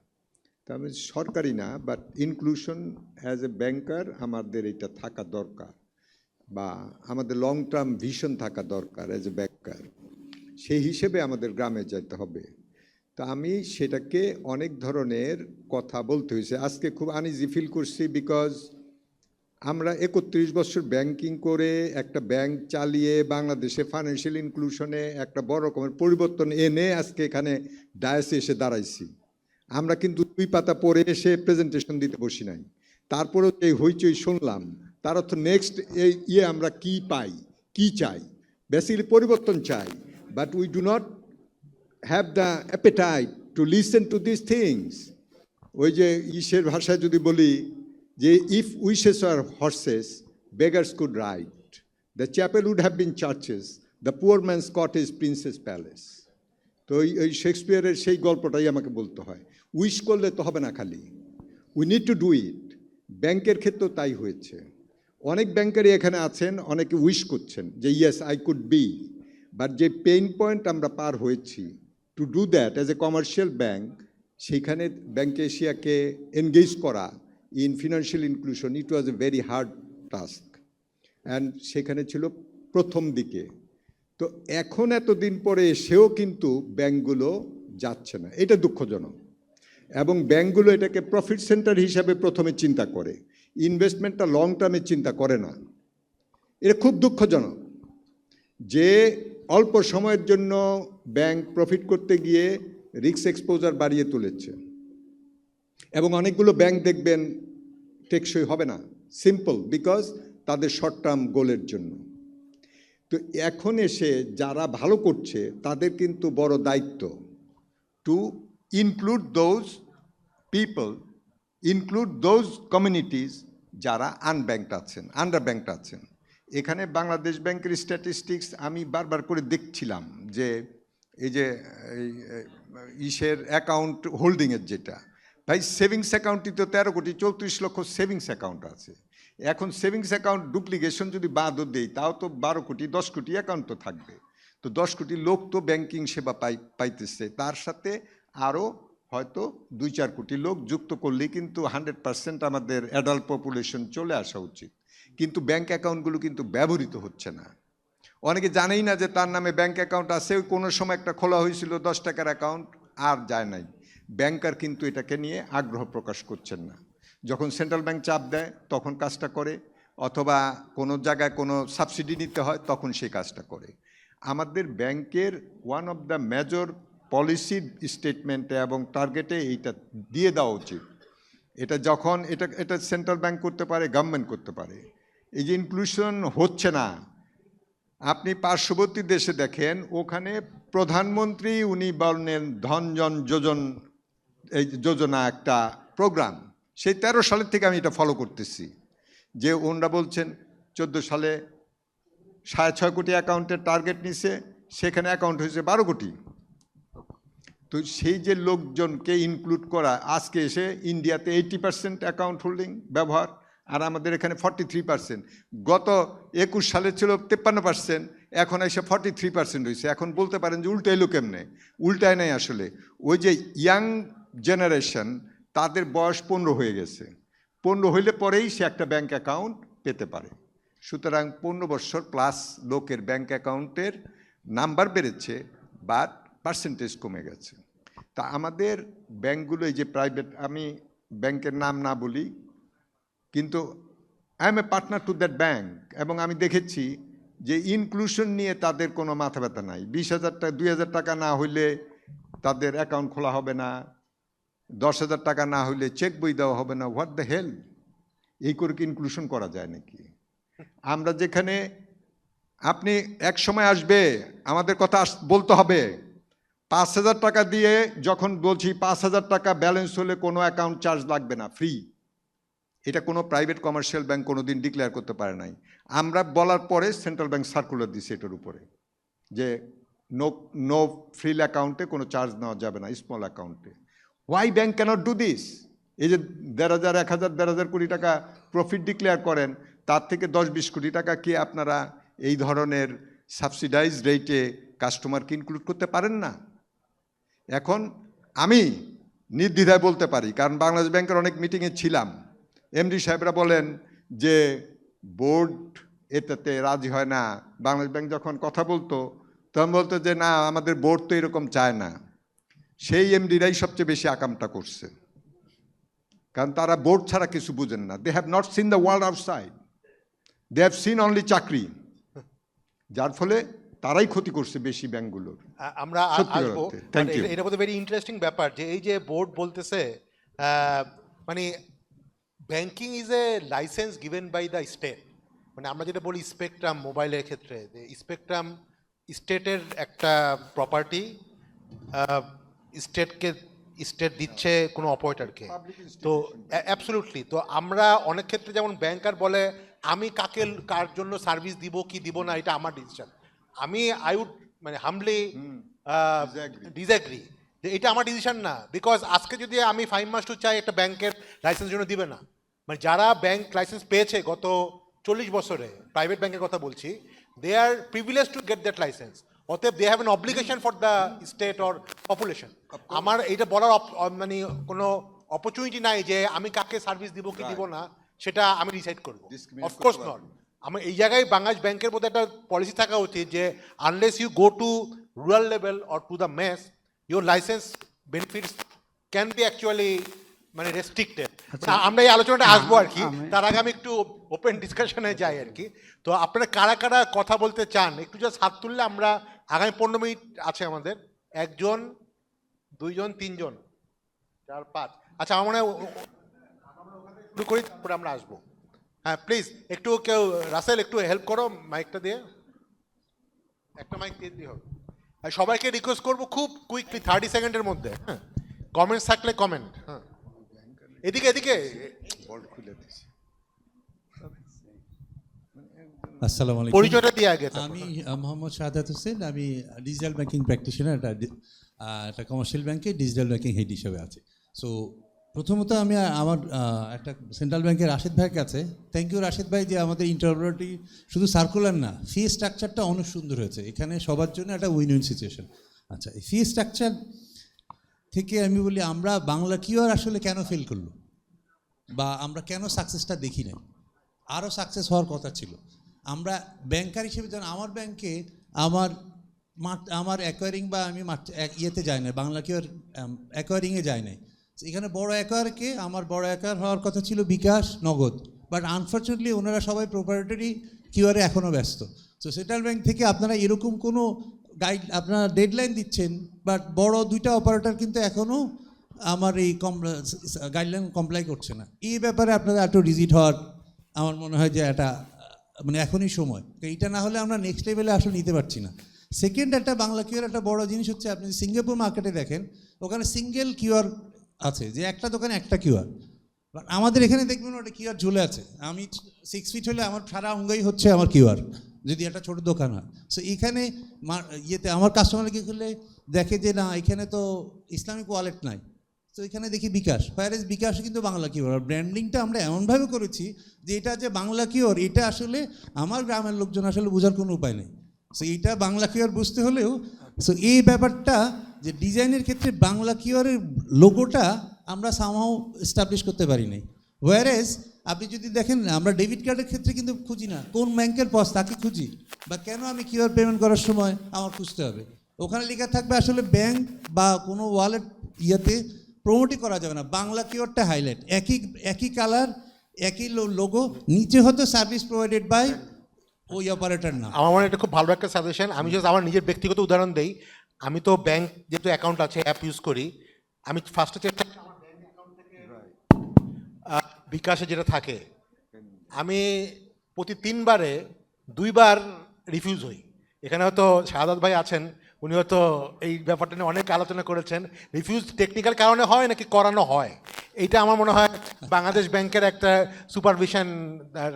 তা আমি সরকারি না, বাট ইনক্লুশন অ্যাজ এ ব্যাংকার আমাদের এটা থাকা দরকার, বা আমাদের লং টার্ম ভিশন থাকা দরকার অ্যাজ এ ব্যাংকার। সেই হিসেবে আমাদের গ্রামে যেতে হবে। তা আমি সেটাকে অনেক ধরনের কথা বলতে হয়েছে। আজকে খুব আনইজি ফিল করছি, বিকজ আমরা 31 বছর ব্যাংকিং করে একটা ব্যাংক চালিয়ে বাংলাদেশে ফাইন্যান্সিয়াল ইনক্লুশনে একটা বড় রকমের পরিবর্তন এনে আজকে এখানে ডায়াসে এসে দাঁড়াইছি। আমরা কিন্তু 2 পাতা পড়ে এসে প্রেজেন্টেশন দিতে বসি নাই। তারপরেও এই হইচই শুনলাম, তার অর্থ নেক্সট আমরা কি পাই, কি চাই, বেসিক্যালি পরিবর্তন চাই, but we do not have the appetite to listen to this things. ওই যে ইসের ভাষায় যদি বলি যে if wishes are horses, beggars could ride, the chapel would have been churches, the poor man's cottage princes palace. তো ওই শেক্সপিয়ারের সেই গল্পটাই আমাকে বলতে হয়। উইশ করলে তো হবে না খালি, we need to do it. ব্যাংকের ক্ষেত্রেও তাই হয়েছে। অনেক ব্যাংকারই এখানে আছেন, অনেকে উইশ করছেন যে yes I could be, but যে পেইন পয়েন্ট আমরা পার হয়েছি to do that as a commercial bank, সেইখানে ব্যাংক এশিয়াকে এনগেজ করা in financial inclusion, it was a very hard task, and সেখানে ছিল প্রথম দিকে। তো এখন এতদিন পরে এসেও কিন্তু ব্যাংকগুলো যাচ্ছে না, এটা দুঃখজনক। এবং ব্যাংকগুলো এটাকে প্রফিট সেন্টার হিসাবে প্রথমে চিন্তা করে, ইনভেস্টমেন্টটা লং টার্মে চিন্তা করে না। এটা খুব দুঃখজনক যে অল্প সময়ের জন্য ব্যাংক প্রফিট করতে গিয়ে রিস্ক এক্সপোজার বাড়িয়ে তুলেছে, এবং অনেকগুলো ব্যাংক দেখবেন টেকসই হবে না, সিম্পল, বিকজ তাদের শর্ট টার্ম গোলের জন্য। তো এখন এসে যারা ভালো করছে তাদের কিন্তু বড় দায়িত্ব two include those people, include those communities যারা আনব্যাংকড আছেন, আন্ডার ব্যাংকড আছেন। এখানে বাংলাদেশ ব্যাংকের স্ট্যাটিস্টিক্স আমি বারবার করে দেখছিলাম যে এই যে ইসের অ্যাকাউন্ট হোল্ডিংয়ের যেটা, ভাই সেভিংস অ্যাকাউন্টই তো 13 কোটি 34 লক্ষ সেভিংস অ্যাকাউন্ট আছে। এখন সেভিংস অ্যাকাউন্ট ডুপ্লিকেশন যদি বাদও দেই, তাও তো 12 কোটি 10 কোটি অ্যাকাউন্ট তো থাকবে। তো 10 কোটি লোক তো ব্যাংকিং সেবা পাইতেছে, তার সাথে আরও হয়তো 2-4 কোটি লোক যুক্ত করলেই কিন্তু 100% আমাদের অ্যাডাল্ট পপুলেশন চলে আসা উচিত। কিন্তু ব্যাংক অ্যাকাউন্টগুলো কিন্তু ব্যবহৃত হচ্ছে না। অনেকে জানেই না যে তার নামে ব্যাংক অ্যাকাউন্ট আছে, ওই কোনো সময় একটা খোলা হয়েছিল 10 টাকার অ্যাকাউন্ট, আর যায় নাই। ব্যাংকার কিন্তু এটাকে নিয়ে আগ্রহ প্রকাশ করছেন না। যখন সেন্ট্রাল ব্যাংক চাপ দেয় তখন কাজটা করে, অথবা কোনো জায়গায় কোনো সাবসিডি নিতে হয় তখন সেই কাজটা করে। আমাদের ব্যাংকের one of the major policy স্টেটমেন্টে এবং টার্গেটে এইটা দিয়ে দেওয়া উচিত। এটা যখন এটা সেন্ট্রাল ব্যাংক করতে পারে, গভর্নমেন্ট করতে পারে। এই যে ইনক্লুশন হচ্ছে না, আপনি পার্শ্ববর্তী দেশে দেখেন, ওখানে প্রধানমন্ত্রী উনি বলেন ধনজন এই যোজনা একটা প্রোগ্রাম, সেই 13 সালের থেকে আমি এটা ফলো করতেছি, যে ওনারা বলছেন 14 সালে 6.5 কোটি অ্যাকাউন্টের টার্গেট নিছে, সেখানে অ্যাকাউন্ট হয়েছে 12 কোটি। তো সেই যে লোকজনকে ইনক্লুড করা, আজকে এসে ইন্ডিয়াতে 80% অ্যাকাউন্ট হোল্ডিং ব্যবহার, আর আমাদের এখানে 43%। গত 21 সালে ছিল 53%, এখন এসে 43% হয়েছে। এখন বলতে পারেন যে উল্টাইলো কেমনে? উল্টায় নাই আসলে, ওই যে ইয়াং জেনারেশন, তাদের বয়স 15 হয়ে গেছে। 15 হইলে পরেই সে একটা ব্যাংক অ্যাকাউন্ট পেতে পারে। সুতরাং 15 বছর প্লাস লোকের ব্যাংক অ্যাকাউন্টের নাম্বার বেড়েছে, বাট পার্সেন্টেজ কমে গেছে। তা আমাদের ব্যাংকগুলো, এই যে প্রাইভেট, আমি ব্যাংকের নাম না বলি, কিন্তু I M a partner to that bank, এবং আমি দেখেছি যে ইনক্লুশন নিয়ে তাদের কোনো মাথা ব্যথা নাই। 20,000 টাকা 2,000 টাকা না হইলে তাদের অ্যাকাউন্ট খোলা হবে না, 10,000 টাকা না হইলে চেক বই দেওয়া হবে না। What the hell? এই করে কি ইনক্লুশন করা যায় নাকি? আমরা যেখানে, আপনি এক সময় আসবে আমাদের কথা বলতে হবে, 5,000 টাকা দিয়ে যখন বলছি 5,000 টাকা ব্যালেন্স হলে কোনো অ্যাকাউন্ট চার্জ লাগবে না, ফ্রি। এটা কোনো প্রাইভেট কমার্শিয়াল ব্যাংক কোনো দিন ডিক্লেয়ার করতে পারে নাই। আমরা বলার পরে সেন্ট্রাল ব্যাংক সার্কুলার দিছে এটার উপরে, যে নো ফ্রি অ্যাকাউন্টে কোনো চার্জ নেওয়া যাবে না, স্মল অ্যাকাউন্টে। Why bank cannot do this? এই যে 1,500, 1,000, 1,500 কোটি টাকা প্রফিট ডিক্লেয়ার করেন, তার থেকে 10-20 কোটি টাকা কি আপনারা এই ধরনের সাবসিডাইজ রেটে কাস্টমারকে ইনক্লুড করতে পারেন না? এখন আমি নির্দ্বিধায় বলতে পারি, কারণ বাংলাদেশ ব্যাংকের অনেক মিটিংয়ে ছিলাম, এমডি সাহেবরা বলেন যে বোর্ড এটাতে রাজি হয় না। বাংলাদেশ ব্যাংক যখন কথা বলতো তখন বলতো যে না, আমাদের বোর্ড তো এরকম চায় না। সেই এমডিরাই সবচেয়ে বেশি আকামটা করছে, কারণ তারা বোর্ড ছাড়া কিছু বুঝেন না। They have not seen the world outside, they have seen only চাকরি, যার ফলে তারাই ক্ষতি করছে বেশি ব্যাংকগুলোর। আমরা সত্যিকার আসবো, অর্থে। Thank you. এটা বোধহয় ভেরি ইন্টারেস্টিং ব্যাপার, যে এই যে বোর্ড বলতেছে, মানে banking is a licence given by the state. মানে আমরা যেটা বলি স্পেকট্রাম মোবাইলের ক্ষেত্রে, স্পেকট্রাম স্টেটের একটা প্রপার্টি, স্টেট দিচ্ছে কোনো অপারেটরকে। তো অ্যাবসলিউটলি, তো আমরা অনেক ক্ষেত্রে যেমন ব্যাংকার বলে আমি কার জন্য সার্ভিস দিব কি দিব না, এটা আমার ডিসিশন। আমি আই উড মানে হামলি ডিসএগ্রি যে এটা আমার ডিসিশন না, বিকজ আজকে যদি আমি 5 মাস টু চাই, একটা ব্যাংকের লাইসেন্স জন্য দিবে না। মানে যারা ব্যাংক লাইসেন্স পেয়েছে গত 40 বছরে, প্রাইভেট ব্যাংকের কথা বলছি, they are privilege to get that licence. অতএব they have an obligation for the state or population. আমার এটা বলার মানে কোনো অপরচুনিটি নাই যে আমি কাকে সার্ভিস দিব কি দিব না, সেটা আমি ডিসাইড করবো। Of course not. আমার এই জায়গায় বাংলাদেশ ব্যাংকের মধ্যে একটা পলিসি থাকা উচিত যে unless you go to rural level or to the mass, your licence benefits can be actually মানে রেস্ট্রিক্টেড। আমরা এই আলোচনাটা আসবো আর কি, তার আগে আমি একটু ওপেন ডিসকাশনে যাই আর কি। তো আপনারা কারা কারা কথা বলতে চান একটু জাস্ট হাত তুললে, আমরা আগামী 15 মিনিট আছে আমাদের। 1 জন, 2 জন, 3 জন, 4, 5। আচ্ছা, আমার মনে হয় শুরু করি, তারপরে আমরা আসবো। হ্যাঁ প্লিজ, একটু কেউ রাসেল একটু হেল্প করো মাইকটা দিয়ে, একটা মাইক দিয়ে দিই হবে। আর সবাইকে রিকোয়েস্ট করবো খুব কুইকলি 30 সেকেন্ডের মধ্যে, হ্যাঁ, কমেন্টস থাকলে কমেন্ট। হ্যাঁ, এদিকে এদিকে। আসসালামু আলাইকুম। পরিচয়টা দিয়ে আগে। আমি মোহাম্মদ শাহাদাত হোসেন, আমি ডিজিটাল ব্যাংকিং প্র্যাকটিশনার, একটা কমার্শিয়াল ব্যাংকে ডিজিটাল ব্যাংকিং হেড হিসেবে আছি। সো প্রথমত আমি আমার একটা সেন্ট্রাল ব্যাংকের রাশেদ ভাইয়ের কাছে থ্যাংক ইউ রাশেদ ভাই, যে আমাদের ইন্টারভিউটি শুধু সার্কুলার না, ফি স্ট্রাকচারটা অনেক সুন্দর হয়েছে, এখানে সবার জন্য একটা উইন উইন সিচুয়েশন। আচ্ছা, এই ফি স্ট্রাকচার থেকে আমি বলি, আমরা বাংলা কিউআর আসলে কেন ফেল করলো, বা আমরা কেন সাকসেসটা দেখি নাই? আরও সাকসেস হওয়ার কথা ছিল। আমরা ব্যাংকার হিসেবে যেন আমার ব্যাংকে আমার অ্যাকোয়ারিং বা আমি ইয়েতে যাই না, বাংলা কিউআর অ্যাকোয়ারিংয়ে যাই নাই। এখানে বড় অ্যাকোয়ারকে আমার বড় অ্যাকোয়ার হওয়ার কথা ছিল বিকাশ, নগদ, বাট আনফর্চুনেটলি ওনারা সবাই প্রোপারেটরি কিউআরে এখনও ব্যস্ত। তো সেন্ট্রাল ব্যাংক থেকে আপনারা এরকম কোনো আপনারা ডেডলাইন দিচ্ছেন, বাট বড় দুইটা অপারেটর কিন্তু এখনও আমার এই গাইডলাইন কমপ্লাই করছে না। এই ব্যাপারে আপনারা একটু রিজিট হওয়ার আমার মনে হয় যে এটা মানে এখনই সময়, এইটা না হলে আমরা নেক্সট লেভেলে আসলে নিতে পারছি না। সেকেন্ড একটা বাংলা কিউআর একটা বড় জিনিস হচ্ছে, আপনি সিঙ্গাপুর মার্কেটে দেখেন ওখানে সিঙ্গেল কিউআর আছে, যে একটা দোকানে একটা কিউআর। বাট আমাদের এখানে দেখবেন ওটা কিউআর ঝুলে আছে। আমি 6 ফিট হলে আমার সারা অঙ্গই হচ্ছে আমার কিউআর, যদি একটা ছোটো দোকান হয়। সো এখানে ইয়েতে আমার কাস্টমার কি করলে দেখে যে না এখানে তো ইসলামিক ওয়ালেট নাই, তো এখানে দেখি বিকাশ, ফায়ারেজ বিকাশ কিন্তু বাংলা কিওর। ব্র্যান্ডিংটা আমরা এমনভাবে করেছি যে এটা যে বাংলা কিওর, এটা আসলে আমার গ্রামের লোকজন আসলে বোঝার কোনো উপায় নেই। সো এইটা বাংলা কিওর বুঝতে হলেও, সো এই ব্যাপারটা যে ডিজাইনের ক্ষেত্রে বাংলা কিওরের লোগোটা আমরা সামহাও এস্টাবলিশ করতে পারি নাই। ওয়ারেজ আপনি যদি দেখেন আমরা ডেবিট কার্ডের ক্ষেত্রে কিন্তু খুঁজি না কোন ব্যাংকের পস, তাকে খুঁজি, বা কেন আমি কিওর পেমেন্ট করার সময় আমার খুঁজতে হবে। ওখানে লেখা থাকবে আসলে ব্যাংক বা কোনো ওয়ালেট ইয়েতে প্রমোটই করা যাবে না, বাংলা কিওয়ার্ডটা হাইলাইট, একই কালার, একই লোগো, নিচে হতো সার্ভিস প্রোভাইডেড বাই ওই অপারেটর না। আমার মনে হয় এটা খুব ভালো একটা সাজেশন। আমি জাস্ট আমার নিজের ব্যক্তিগত উদাহরণ দেই। আমি তো ব্যাংক যেহেতু অ্যাকাউন্ট আছে, অ্যাপ ইউজ করি, আমি ফার্স্টে চেষ্টা করি আমার ব্যাংক অ্যাকাউন্ট থেকে বিকাশে যেটা থাকে, আমি প্রতি 3 বারে 2 বার রিফিউজ হই। এখানে হয়তো শাহাদাত ভাই আছেন, উনি হয়তো এই ব্যাপারটা নিয়ে অনেক আলোচনা করেছেন। রিফিউজ টেকনিক্যাল কারণে হয় নাকি করানো হয়, এইটা আমার মনে হয় বাংলাদেশ ব্যাংকের একটা সুপারভিশন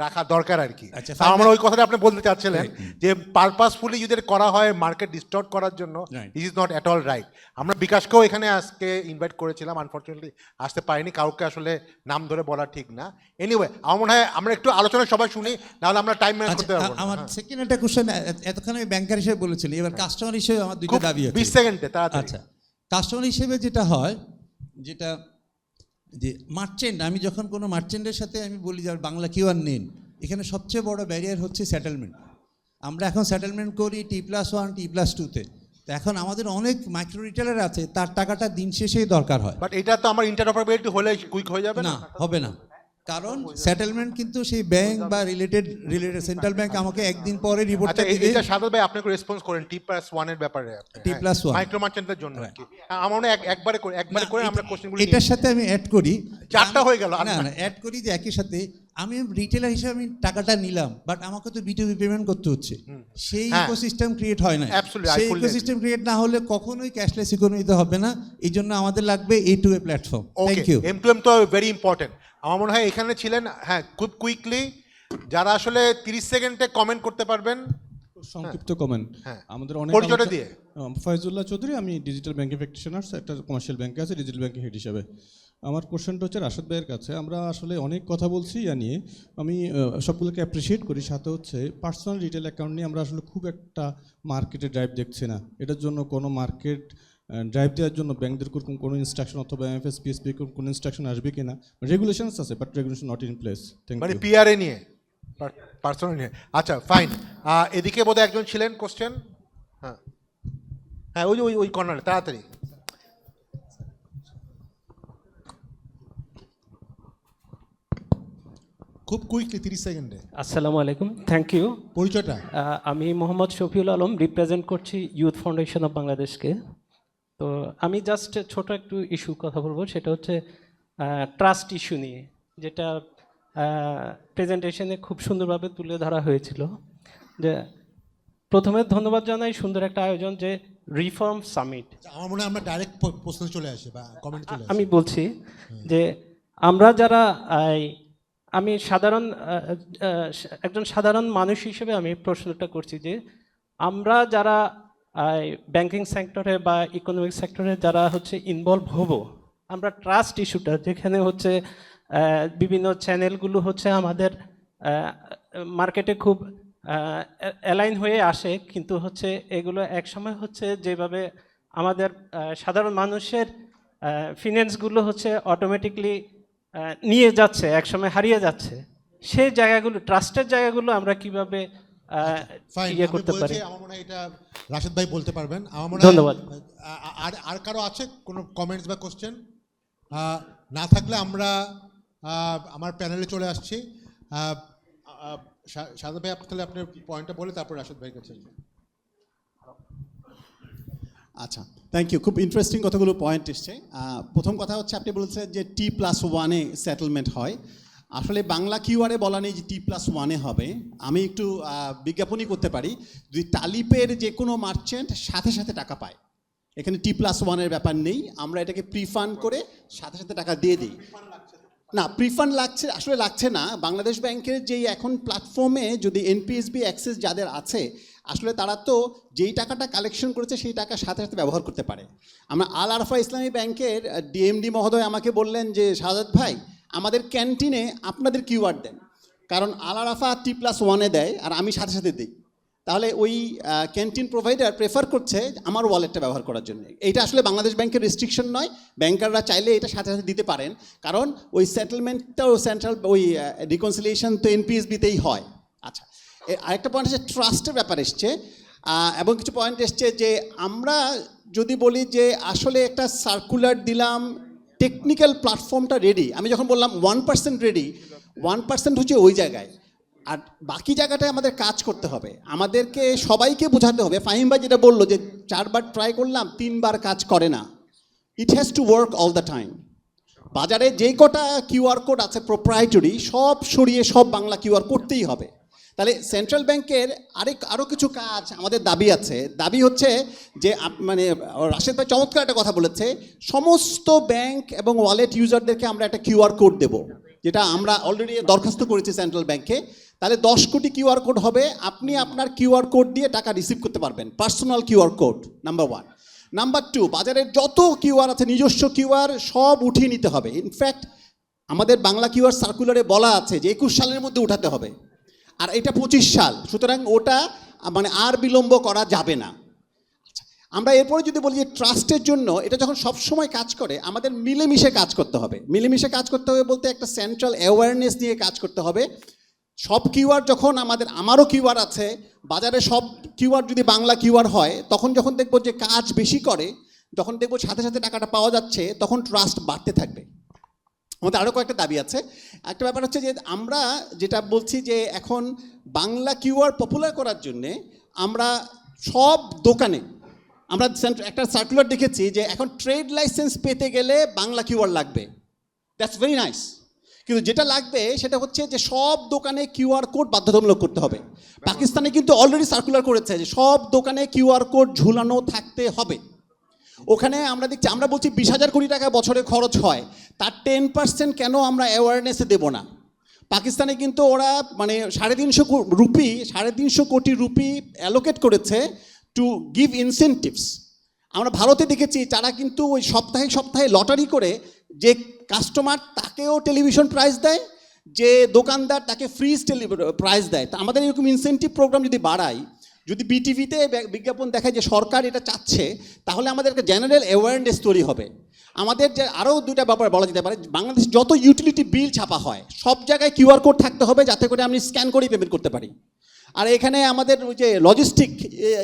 রাখা দরকার আর কি। আচ্ছা, আমার ওই কথাটা আপনি বলতে চাচ্ছিলেন যে পারপাসফুলি যদি করা হয় মার্কেট ডিস্টর্ট করার জন্য, this is not at all right. আমরা বিকাশকেও এখানে আজকে ইনভাইট করেছিলাম, আনফর্চুনেটলি আসতে পারিনি, কাউকে আসলে নাম ধরে বলা ঠিক না। এনিওয়ে আমার মনে হয় আমরা একটু আলোচনা সবাই শুনি, নাহলে আমরা টাইম ম্যানেজ করতে পারবো না। আমার সেকেন্ড একটা কোশ্চেন, এতক্ষণ আমি ব্যাংকার হিসেবে বলেছিলাম, এবার কাস্টমার হিসেবে আমার দুইটা দাবি আছে। 20 সেকেন্ডে তাড়াতাড়ি। আচ্ছা, কাস্টমার হিসেবে যেটা হয়, যেটা যে মার্চেন্ট, আমি যখন কোনো মার্চেন্টের সাথে আমি বলি যে বাংলা কিউআর নেন, এখানে সবচেয়ে বড় ব্যারিয়ার হচ্ছে সেটেলমেন্ট। আমরা এখন সেটেলমেন্ট করি T+1 T+2-তে। তো এখন আমাদের অনেক মাইক্রো রিটেলার আছে, তার টাকাটা দিন শেষেই দরকার হয়। বাট এটা তো আমার ইন্টারঅপারেবিলিটি হলে কুইক হয়ে যাবে না, হবে না, কারণ সেটেলমেন্ট কিন্তু সেই ব্যাংক বা রিলেটেড সেন্ট্রাল ব্যাংক আমাকে একদিন পরে রিপোর্টটা আচ্ছা, দিবে। এটা শাহাদাত ভাই আপনি রেসপন্স করেন T+1 এর ব্যাপারে, T+1 মাইক্রো মার্চেন্টদের জন্য আর কি। আমার মনে হয় একবারে করে আমরা কোশ্চেনগুলো এটার সাথে আমি অ্যাড করি, চারটা হয়ে গেল। না না, অ্যাড করি যে একই সাথে আমি রিটেলার হিসেবে আমি টাকাটা নিলাম, বাট আমাকে তো B2B পেমেন্ট করতে হচ্ছে, সেই ইকোসিস্টেম ক্রিয়েট হয় না। সেই ইকোসিস্টেম ক্রিয়েট না হলে কখনোই ক্যাশলেস ইকোনমিতে হবে না। এই জন্য আমাদের লাগবে A2A platform. Thank you. M2M তো ভেরি ইম্পর্টেন্ট। আমার মনে হয় এখানে ছিলেন, হ্যাঁ, খুব কুইকলি যারা আসলে 30 সেকেন্ডে কমেন্ট করতে পারবেন। সংক্ষিপ্ত কমেন্ট। হ্যাঁ, আমাদের অনেক পরিচয়টা দিয়ে। ফয়জুল্লাহ চৌধুরী, আমি ডিজিটাল ব্যাংকিং প্র্যাকটিশনার, একটা কমার্শিয়াল ব্যাংকে আছে ডিজিটাল ব্যাংকিং হেড হিসাবে। আমার কোশ্চেনটা হচ্ছে রাশেদ ভাইয়ের কাছে। আমরা আসলে অনেক কথা বলছি ইয়া নিয়ে, আমি সবগুলোকে অ্যাপ্রিসিয়েট করি, সাথে হচ্ছে পার্সোনাল রিটেল অ্যাকাউন্ট নিয়ে আমরা আসলে খুব একটা মার্কেটে ড্রাইভ দেখছি না। এটার জন্য কোনো মার্কেট ড্রাইভ দেওয়ার জন্য ব্যাংকদের কোনো ইনস্ট্রাকশন অথবা MFS PSP কোনো ইনস্ট্রাকশন আসবে কিনা? রেগুলেশনস আছে, but regulation not in place. Thank মানে ইউ। পিআরএ নিয়ে, পার্সোনাল নিয়ে। আচ্ছা, ফাইন। এদিকে বোধহয় একজন ছিলেন কোশ্চেন। হ্যাঁ হ্যাঁ, ওই ওই কর্নারে তাড়াতাড়ি। খুব কুইকলি 30 সেকেন্ডে। আসসালামু আলাইকুম, থ্যাংক ইউ। পরিচয়টা? আমি মোহাম্মদ শফিউল আলম, রিপ্রেজেন্ট করছি ইউথ ফাউন্ডেশন অফ বাংলাদেশকে। তো আমি জাস্ট ছোট একটু ইস্যু কথা বলবো, সেটা হচ্ছে ট্রাস্ট ইস্যু নিয়ে, যেটা প্রেজেন্টেশনে খুব সুন্দরভাবে তুলে ধরা হয়েছিল। যে প্রথমে ধন্যবাদ জানাই, সুন্দর একটা আয়োজন, যে রিফর্ম সামিট। আমার মনে হয় আমরা ডাইরেক্ট প্রশ্ন চলে আসে বা কমেন্ট চলে আসে। আমি বলছি যে আমরা যারা আমি একজন সাধারণ মানুষ হিসেবে আমি প্রশ্নটা করছি যে আমরা যারা ব্যাংকিং সেক্টরে বা ইকোনমিক সেক্টরে যারা হচ্ছে ইনভলভ হব, আমরা ট্রাস্ট ইস্যুটা, যেখানে হচ্ছে বিভিন্ন চ্যানেলগুলো হচ্ছে আমাদের মার্কেটে খুব অ্যালাইন হয়ে আসে, কিন্তু হচ্ছে এগুলো একসময় হচ্ছে যেভাবে আমাদের সাধারণ মানুষের ফিন্যান্সগুলো হচ্ছে অটোমেটিকলি নিয়ে যাচ্ছে, একসময় হারিয়ে যাচ্ছে, সেই জায়গাগুলো, ট্রাস্টের জায়গাগুলো আমরা কিভাবে ফাইন, ইয়ে আমি করতে পারি? বলছি, আমার মনে হয় এটা রাশেদ ভাই বলতে পারবেন। আমার মনে হয় ধন্যবাদ। আর আর কারো আছে কোনো কমেন্টস বা কোশ্চেন? না থাকলে আমরা আমার প্যানেলে চলে আসছি। সাদা ভাই, তাহলে আপনি পয়েন্টটা বলে তারপর রাশেদ ভাইয়ের কাছে। আচ্ছা, থ্যাংক ইউ। খুব ইন্টারেস্টিং কতগুলো পয়েন্ট এসছে। প্রথম কথা হচ্ছে, আপনি বলেছেন যে T+1-এ সেটেলমেন্ট হয়। আসলে বাংলা কিউআরে বলা নেই যে T+1-এ হবে। আমি একটু বিজ্ঞাপনই করতে পারি, যদি তালিপের যে কোনো মার্চেন্ট সাথে সাথে টাকা পায়, এখানে T+1-এর ব্যাপার নেই। আমরা এটাকে প্রিফান্ড করে সাথে সাথে টাকা দিয়ে দিই। না, প্রিফান্ড লাগছে, আসলে লাগছে না। বাংলাদেশ ব্যাংকের যেই এখন প্ল্যাটফর্মে যদি এনপিএসবি অ্যাক্সেস যাদের আছে, আসলে তারা তো যেই টাকাটা কালেকশন করেছে সেই টাকা সাথে সাথে ব্যবহার করতে পারে। আমরা আল আরফা ইসলামী ব্যাংকের ডিএমডি মহোদয় আমাকে বললেন যে, শাহাদাত ভাই, আমাদের ক্যান্টিনে আপনাদের কিউআর দেন, কারণ আল আরফা T+1-এ দেয় আর আমি সাথে সাথে দিই। তাহলে ওই ক্যান্টিন প্রোভাইডার প্রেফার করছে আমার ওয়ালেটটা ব্যবহার করার জন্য। এইটা আসলে বাংলাদেশ ব্যাংকের রেস্ট্রিকশন নয়, ব্যাংকাররা চাইলে এটা সাথে সাথে দিতে পারেন, কারণ ওই সেটেলমেন্টটাও সেন্ট্রাল, ওই রিকনসিলিয়েশন তো এনপিএসবিতেই হয়। আচ্ছা, আরেকটা পয়েন্ট হচ্ছে ট্রাস্টের ব্যাপার এসছে, এবং কিছু পয়েন্ট এসছে যে আমরা যদি বলি যে আসলে একটা সার্কুলার দিলাম, টেকনিক্যাল প্ল্যাটফর্মটা রেডি, আমি যখন বললাম 1% রেডি, 1% হচ্ছে ওই জায়গায়, আর বাকি জায়গাটায় আমাদের কাজ করতে হবে। আমাদেরকে সবাইকে বোঝাতে হবে। ফাহিম ভাই যেটা বললো যে 4 বার ট্রাই করলাম, 3 বার কাজ করে না। It has to work all the time. বাজারে যেই কটা কিউআর কোড আছে প্রোপ্রাইটরি, সব সরিয়ে সব বাংলা কিউআর করতেই হবে। তাহলে সেন্ট্রাল ব্যাংকের আরও কিছু কাজ আমাদের দাবি আছে। দাবি হচ্ছে যে মানে রাশেদ ভাই চমৎকার একটা কথা বলেছে, সমস্ত ব্যাংক এবং ওয়ালেট ইউজারদেরকে আমরা একটা কিউআর কোড দেবো, যেটা আমরা অলরেডি দরখাস্ত করেছি সেন্ট্রাল ব্যাংকে। তাহলে 10 কোটি কিউআর কোড হবে, আপনি আপনার কিউআর কোড দিয়ে টাকা রিসিভ করতে পারবেন, personal QR code, number 1। Number 2, বাজারের যত কিউআর আছে নিজস্ব কিউআর সব উঠিয়ে নিতে হবে। ইনফ্যাক্ট আমাদের বাংলা কিউআর সার্কুলারে বলা আছে যে 21 সালের মধ্যে উঠাতে হবে, আর এটা 25 সাল, সুতরাং ওটা মানে আর বিলম্ব করা যাবে না। আমরা এরপরে যদি বলি যে ট্রাস্টের জন্য এটা যখন সবসময় কাজ করে, আমাদের মিলেমিশে কাজ করতে হবে। মিলেমিশে কাজ করতে হবে বলতে একটা সেন্ট্রাল অ্যাওয়ারনেস নিয়ে কাজ করতে হবে। সব কিউআর যখন আমারও কিউআর আছে, বাজারে সব কিউআর যদি বাংলা কিউআর হয়, তখন যখন দেখবো যে কাজ বেশি করে, যখন দেখবো সাথে সাথে টাকাটা পাওয়া যাচ্ছে, তখন ট্রাস্ট বাড়তে থাকবে। আমাদের আরও কয়েকটা দাবি আছে। একটা ব্যাপার হচ্ছে যে আমরা যেটা বলছি যে এখন বাংলা কিউআর পপুলার করার জন্যে আমরা সব দোকানে আমরা একটা সার্কুলার দেখেছি যে এখন ট্রেড লাইসেন্স পেতে গেলে বাংলা কিউআর লাগবে। দ্যাটস ভেরি নাইস, কিন্তু যেটা লাগবে সেটা হচ্ছে যে সব দোকানে কিউআর কোড বাধ্যতামূলক করতে হবে। পাকিস্তানে কিন্তু অলরেডি সার্কুলার করেছে যে সব দোকানে কিউআর কোড ঝুলানো থাকতে হবে। ওখানে আমরা দেখছি, আমরা বলছি 20,000 কোটি টাকা বছরে খরচ হয়, তার 10% কেন আমরা অ্যাওয়ারনেসে দেবো না? পাকিস্তানে কিন্তু ওরা মানে 350 কোটি রুপি অ্যালোকেট করেছে টু গিভ ইনসেন্টিভস। আমরা ভারতে দেখেছি তারা কিন্তু ওই সপ্তাহে লটারি করে যে কাস্টমার তাকেও টেলিভিশন প্রাইজ দেয়, যে দোকানদার তাকে ফ্রিজ প্রাইজ দেয়। তা আমাদের এরকম ইনসেন্টিভ প্রোগ্রাম যদি বাড়াই, যদি বিটিভিতে বিজ্ঞাপন দেখায় যে সরকার এটা চাচ্ছে, তাহলে আমাদের একটা জেনারেল অ্যাওয়ারনেস তৈরি হবে। আমাদের যে আরও 2টা ব্যাপার বলা যেতে পারে, বাংলাদেশ যত ইউটিলিটি বিল ছাপা হয় সব জায়গায় কিউআর কোড থাকতে হবে, যাতে করে আমি স্ক্যান করেই পেমেন্ট করতে পারি। আর এখানে আমাদের ওই যে লজিস্টিক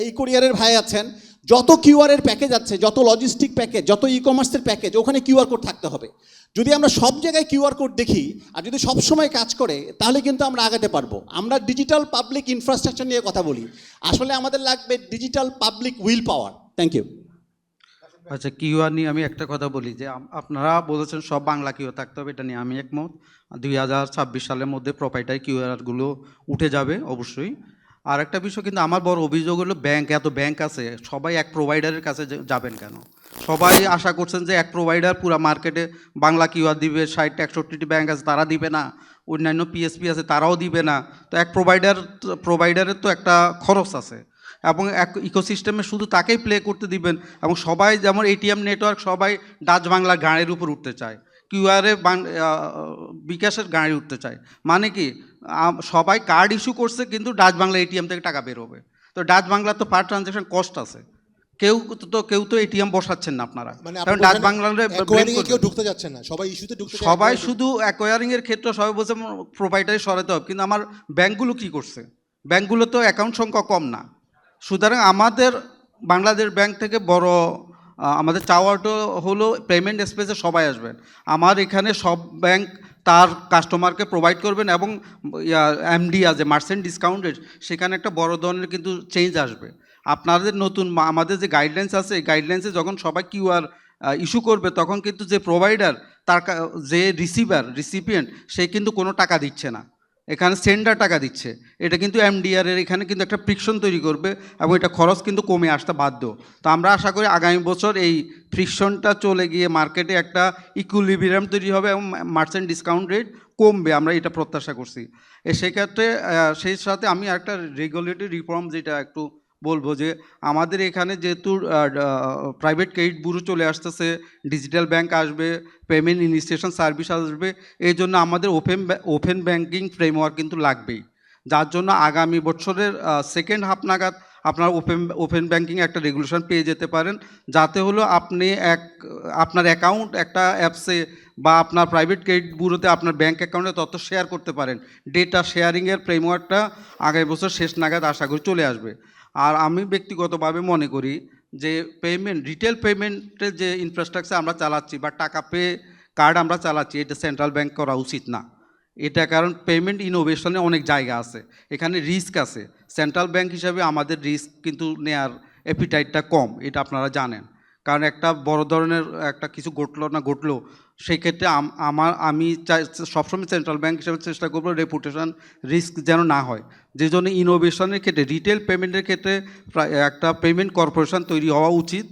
ই কুরিয়ারের ভাই আছেন, যত কিউআরের প্যাকেজ আছে, যত লজিস্টিক প্যাকেজ, যত ই কমার্সের প্যাকেজ, ওখানে কিউআর কোড থাকতে হবে। যদি আমরা সব জায়গায় কিউআর কোড দেখি আর যদি সব সময় কাজ করে, তাহলে কিন্তু আমরা আগাতে পারবো। আমরা ডিজিটাল পাবলিক ইনফ্রাস্ট্রাকচার নিয়ে কথা বলি, আসলে আমাদের লাগবে digital public will power. Thank you. আচ্ছা, কিউআর নিয়ে আমি একটা কথা বলি যে আপনারা বলেছেন সব বাংলা কিউআর থাকতে হবে, এটা নিয়ে আমি একমত। 2026 সালের মধ্যে প্রোপ্রাইটারি কিউআরগুলো উঠে যাবে অবশ্যই। আর একটা বিষয় কিন্তু আমার বড় অভিযোগ হলো, এত ব্যাংক আছে, সবাই এক প্রোভাইডারের কাছে যাবেন কেন? সবাই আশা করছেন যে এক প্রোভাইডার পুরো মার্কেটে বাংলা কিউআর দিবে। 60-61টি ব্যাংক আছে, তারা দিবে না। অন্যান্য পিএসপি আছে, তারাও দিবে না। তো এক প্রোভাইডারের তো একটা খরচ আছে, এবং এক ইকোসিস্টেমে শুধু তাকেই প্লে করতে দিবেন। এবং সবাই যেমন এটিএম নেটওয়ার্ক, সবাই ডাচ বাংলার গাড়ির উপর উঠতে চায়, কিউআরে বিকাশের গাড়ি উঠতে চায়। মানে কি, সবাই কার্ড ইস্যু করছে কিন্তু ডাচ বাংলা এটিএম থেকে টাকা বের হবে। তো ডাচ বাংলার তো পার ট্রানজ্যাকশন কস্ট আছে, কেউ তো এটিএম বসাচ্ছেন না আপনারা, মানে কারণ ডাক বাংলার acquiring এ কেউ ঢুকতে যাচ্ছে না, সবাই ইস্যুতে ঢুকতে চায়, সবাই acquiring- শুধু অ্যাকোয়ারিং এর ক্ষেত্রে সবাই বলছে প্রোভাইডারে সরাতে হবে, কিন্তু আমার ব্যাংকগুলো কি করছে? ব্যাংকগুলো তো অ্যাকাউন্ট সংখ্যা কম না। সুতরাং আমাদের বাংলাদেশ ব্যাংক থেকে বড় আমাদের চাওয়াটা হলো পেমেন্ট স্পেসে সবাই আসবেন। আমার এখানে সব ব্যাংক তার কাস্টমারকে প্রোভাইড করবেন, এবং এমডি আছে মার্চেন্ট ডিসকাউন্ট রেট, সেখানে একটা বড় ধরনের কিন্তু চেঞ্জ আসবে। আপনাদের নতুন আমাদের যে গাইডলাইন্স আছে, এই গাইডলাইন্সে যখন সবাই কিউআর ইস্যু করবে, তখন কিন্তু যে প্রোভাইডার যে রিসিপিয়েন্ট সে কিন্তু কোনো টাকা দিচ্ছে না, এখানে সেন্ডার টাকা দিচ্ছে। এটা কিন্তু এমডিআর এর এখানে কিন্তু একটা ফ্রিকশন তৈরি করবে, এবং এটা খরচ কিন্তু কমে আসতে বাধ্য। তো আমরা আশা করি আগামী বছর এই ফ্রিকশনটা চলে গিয়ে মার্কেটে একটা ইকুইলিব্রিয়াম তৈরি হবে, এবং মার্চেন্ট ডিসকাউন্ট রেট কমবে, আমরা এটা প্রত্যাশা করছি। সেক্ষেত্রে সেই সাথে আমি একটা রেগুলেটরি রিফর্ম যেটা একটু বলবো, যে আমাদের এখানে যেহেতু প্রাইভেট ক্রেডিট ব্যুরো চলে আসতেছে, ডিজিটাল ব্যাংক আসবে, পেমেন্ট ইনিশিয়েশন সার্ভিস আসবে, এই জন্য আমাদের ওপেন ব্যাংকিং ফ্রেমওয়ার্ক কিন্তু লাগবেই, যার জন্য আগামী বছরের সেকেন্ড হাফ নাগাদ আপনার ওপেন ব্যাংকিং একটা রেগুলেশন পেয়ে যেতে পারেন, যাতে হলো আপনি আপনার অ্যাকাউন্ট একটা অ্যাপসে বা আপনার প্রাইভেট ক্রেডিট ব্যুরোতে আপনার ব্যাংক অ্যাকাউন্টে তথ্য শেয়ার করতে পারেন। ডেটা শেয়ারিংয়ের ফ্রেমওয়ার্কটা আগামী বছর শেষ নাগাদ আশা করি চলে আসবে। আর আমি ব্যক্তিগতভাবে মনে করি যে রিটেল পেমেন্টের যে ইনফ্রাস্ট্রাকচার আমরা চালাচ্ছি, বা টাকা পে কার্ড আমরা চালাচ্ছি, এটা সেন্ট্রাল ব্যাংক করা উচিত না। এটা কারণ পেমেন্ট ইনোভেশনে অনেক জায়গা আছে, এখানে রিস্ক আছে। সেন্ট্রাল ব্যাংক হিসাবে আমাদের রিস্ক কিন্তু নেয়ার অ্যাপিটাইটটা কম, এটা আপনারা জানেন। কারণ একটা বড় ধরনের একটা কিছু ঘটলো সেই ক্ষেত্রে আমি সবসময় সেন্ট্রাল ব্যাংক হিসাবে চেষ্টা করবো রেপুটেশন রিস্ক যেন না হয়। যে জন্য ইনোভেশনের ক্ষেত্রে, রিটেল পেমেন্টের ক্ষেত্রে একটা পেমেন্ট কর্পোরেশন তৈরি হওয়া উচিত,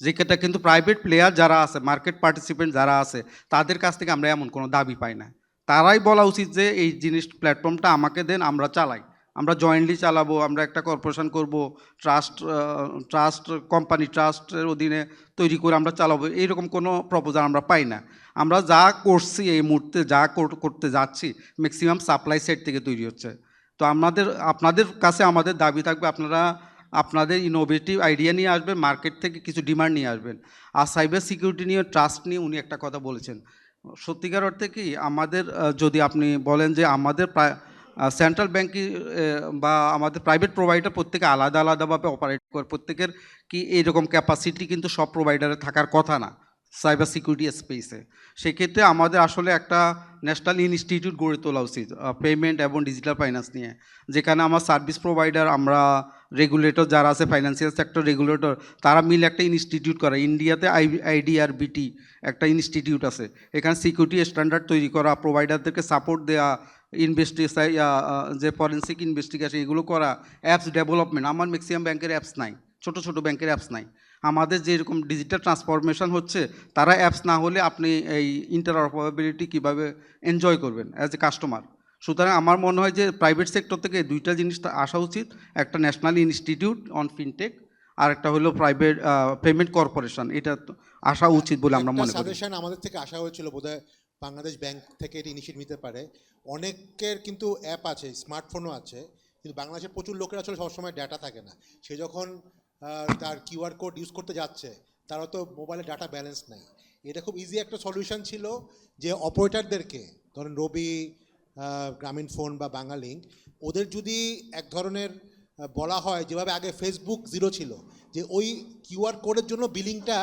যে ক্ষেত্রে কিন্তু প্রাইভেট প্লেয়ার যারা আছে, মার্কেট পার্টিসিপেন্ট যারা আছে, তাদের কাছ থেকে আমরা এমন কোনো দাবি পাই না। তারাই বলা উচিত যে এই প্ল্যাটফর্মটা আমাকে দেন, আমরা চালাই, আমরা জয়েন্টলি চালাবো, আমরা একটা কর্পোরেশন করব, ট্রাস্টের অধীনে তৈরি করে আমরা চালাবো। এইরকম কোনো প্রপোজাল আমরা পাই না। আমরা যা করছি এই মুহূর্তে, যা করতে যাচ্ছি, ম্যাক্সিমাম সাপ্লাই সাইড থেকে তৈরি হচ্ছে। তো আপনাদের কাছে আমাদের দাবি থাকবে, আপনাদের ইনোভেটিভ আইডিয়া নিয়ে আসবেন, মার্কেট থেকে কিছু ডিমান্ড নিয়ে আসবেন। আর সাইবার সিকিউরিটি নিয়ে, ট্রাস্ট নিয়ে উনি একটা কথা বলেছেন, সত্যিকার অর্থে কি আমাদের যদি আপনি বলেন যে আমাদের সেন্ট্রাল ব্যাংকে বা আমাদের প্রাইভেট প্রোভাইডার প্রত্যেকে আলাদাভাবে অপারেট করে, প্রত্যেকের কি এইরকম ক্যাপাসিটি কিন্তু সব প্রোভাইডারে থাকার কথা না সাইবার সিকিউরিটি স্পেসে। সেক্ষেত্রে আমাদের আসলে একটা ন্যাশনাল ইনস্টিটিউট গড়ে তোলা উচিত পেমেন্ট এবং ডিজিটাল ফাইন্যান্স নিয়ে, যেখানে আমার সার্ভিস প্রোভাইডার, আমরা রেগুলেটর যারা আছে, ফাইন্যান্সিয়াল সেক্টর রেগুলেটর, তারা মিলে একটা ইনস্টিটিউট করে। ইন্ডিয়াতে IDRBT একটা ইনস্টিটিউট আছে, এখানে সিকিউরিটি স্ট্যান্ডার্ড তৈরি করা, প্রোভাইডারদেরকে সাপোর্ট দেওয়া, যে ফরেন্সিক ইনভেস্টিগেশন এগুলো করা, অ্যাপস ডেভেলপমেন্ট। আমার ম্যাক্সিমাম ব্যাংকের অ্যাপস নাই, ছোট ব্যাংকের অ্যাপস নাই। আমাদের যেরকম ডিজিটাল ট্রান্সফরমেশন হচ্ছে, তারা অ্যাপস না হলে আপনি এই ইন্টারঅপারেবিলিটি কীভাবে এনজয় করবেন অ্যাজ এ কাস্টমার। সুতরাং আমার মনে হয় যে প্রাইভেট সেক্টর থেকে দুইটা জিনিস আসা উচিত, একটা ন্যাশনাল ইনস্টিটিউট অন ফিনটেক, আর একটা হলো প্রাইভেট পেমেন্ট কর্পোরেশন, এটা আসা উচিত বলে আমরা মনে করি। সাজেশন আমাদের থেকে আসা হয়েছিল, বোধহয় বাংলাদেশ ব্যাংক থেকে এটা ইনিশিয়েটিভ নিতে পারে। অনেকের কিন্তু অ্যাপ আছে, স্মার্টফোনও আছে, কিন্তু বাংলাদেশের প্রচুর লোকের আসলে সবসময় ডাটা থাকে না। সে যখন তার কিউআর কোড ইউজ করতে যাচ্ছে, তারা তো মোবাইলে ডাটা ব্যালেন্স নাই। এটা খুব ইজি একটা সলিউশন ছিল যে অপারেটরদেরকে, ধরেন রবি, গ্রামীণ ফোন বা বাংলালিংক, ওদের যদি এক ধরনের বলা হয়, যেভাবে আগে ফেসবুক জিরো ছিল, যে ওই কিউআর কোডের জন্য বিলিংটা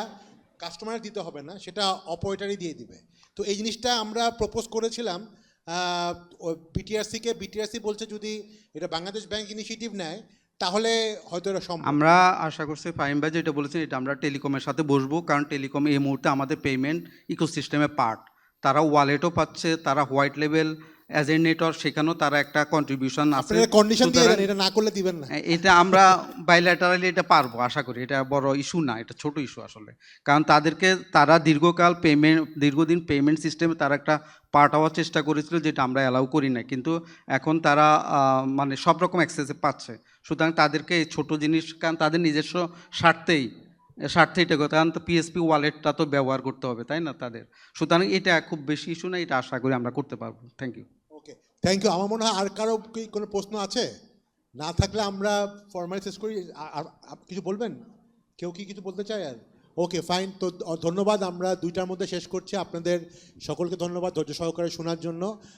কাস্টমারের দিতে হবে না, সেটা অপারেটরই দিয়ে দিবে। তো এই জিনিসটা আমরা প্রপোজ করেছিলাম বিটিআরসিকে। বিটিআরসি বলছে যদি এটা বাংলাদেশ ব্যাংক ইনিশিয়েটিভ নেয়, তাহলে হয়তো এটা সম্ভব। আমরা আশা করছি ফাহিম ভাই যেটা বলেছেন, এটা আমরা টেলিকমের সাথে বসবো, কারণ টেলিকম এই মুহূর্তে আমাদের পেমেন্ট ইকোসিস্টেমের পার্ট। তারা ওয়ালেটও পাচ্ছে, তারা white level as a network, সেখানেও তারা একটা কন্ট্রিবিউশন আছে। কন্ডিশন দিয়ে দেন, এটা না করলে দিবেন না। এটা আমরা বাইল্যাটারালি এটা পারবো আশা করি, এটা বড় ইস্যু না, এটা ছোট ইস্যু আসলে। কারণ তারা দীর্ঘদিন পেমেন্ট সিস্টেমে তারা একটা পার্ট হওয়ার চেষ্টা করেছিল, যেটা আমরা অ্যালাউ করি না, কিন্তু এখন তারা মানে সব রকম অ্যাক্সেস পাচ্ছে। সুতরাং তাদেরকে এই ছোটো জিনিস, কারণ তাদের নিজস্ব স্বার্থে এটা কথা, কারণ তো পিএসপি ওয়ালেটটা তো ব্যবহার করতে হবে, তাই না তাদের। সুতরাং এটা খুব বেশি ইস্যু না, এটা আশা করি আমরা করতে পারবো। Thank you. Okay, thank you. আমার মনে হয় আর কারো কি কোনো প্রশ্ন আছে? না থাকলে আমরা ফর্মালি শেষ করি। আর কিছু বলবেন? কেউ কি কিছু বলতে চায় আর? ওকে ফাইন, তো ধন্যবাদ, আমরা দুইটার মধ্যে শেষ করছি। আপনাদের সকলকে ধন্যবাদ ধৈর্য সহকারে শোনার জন্য।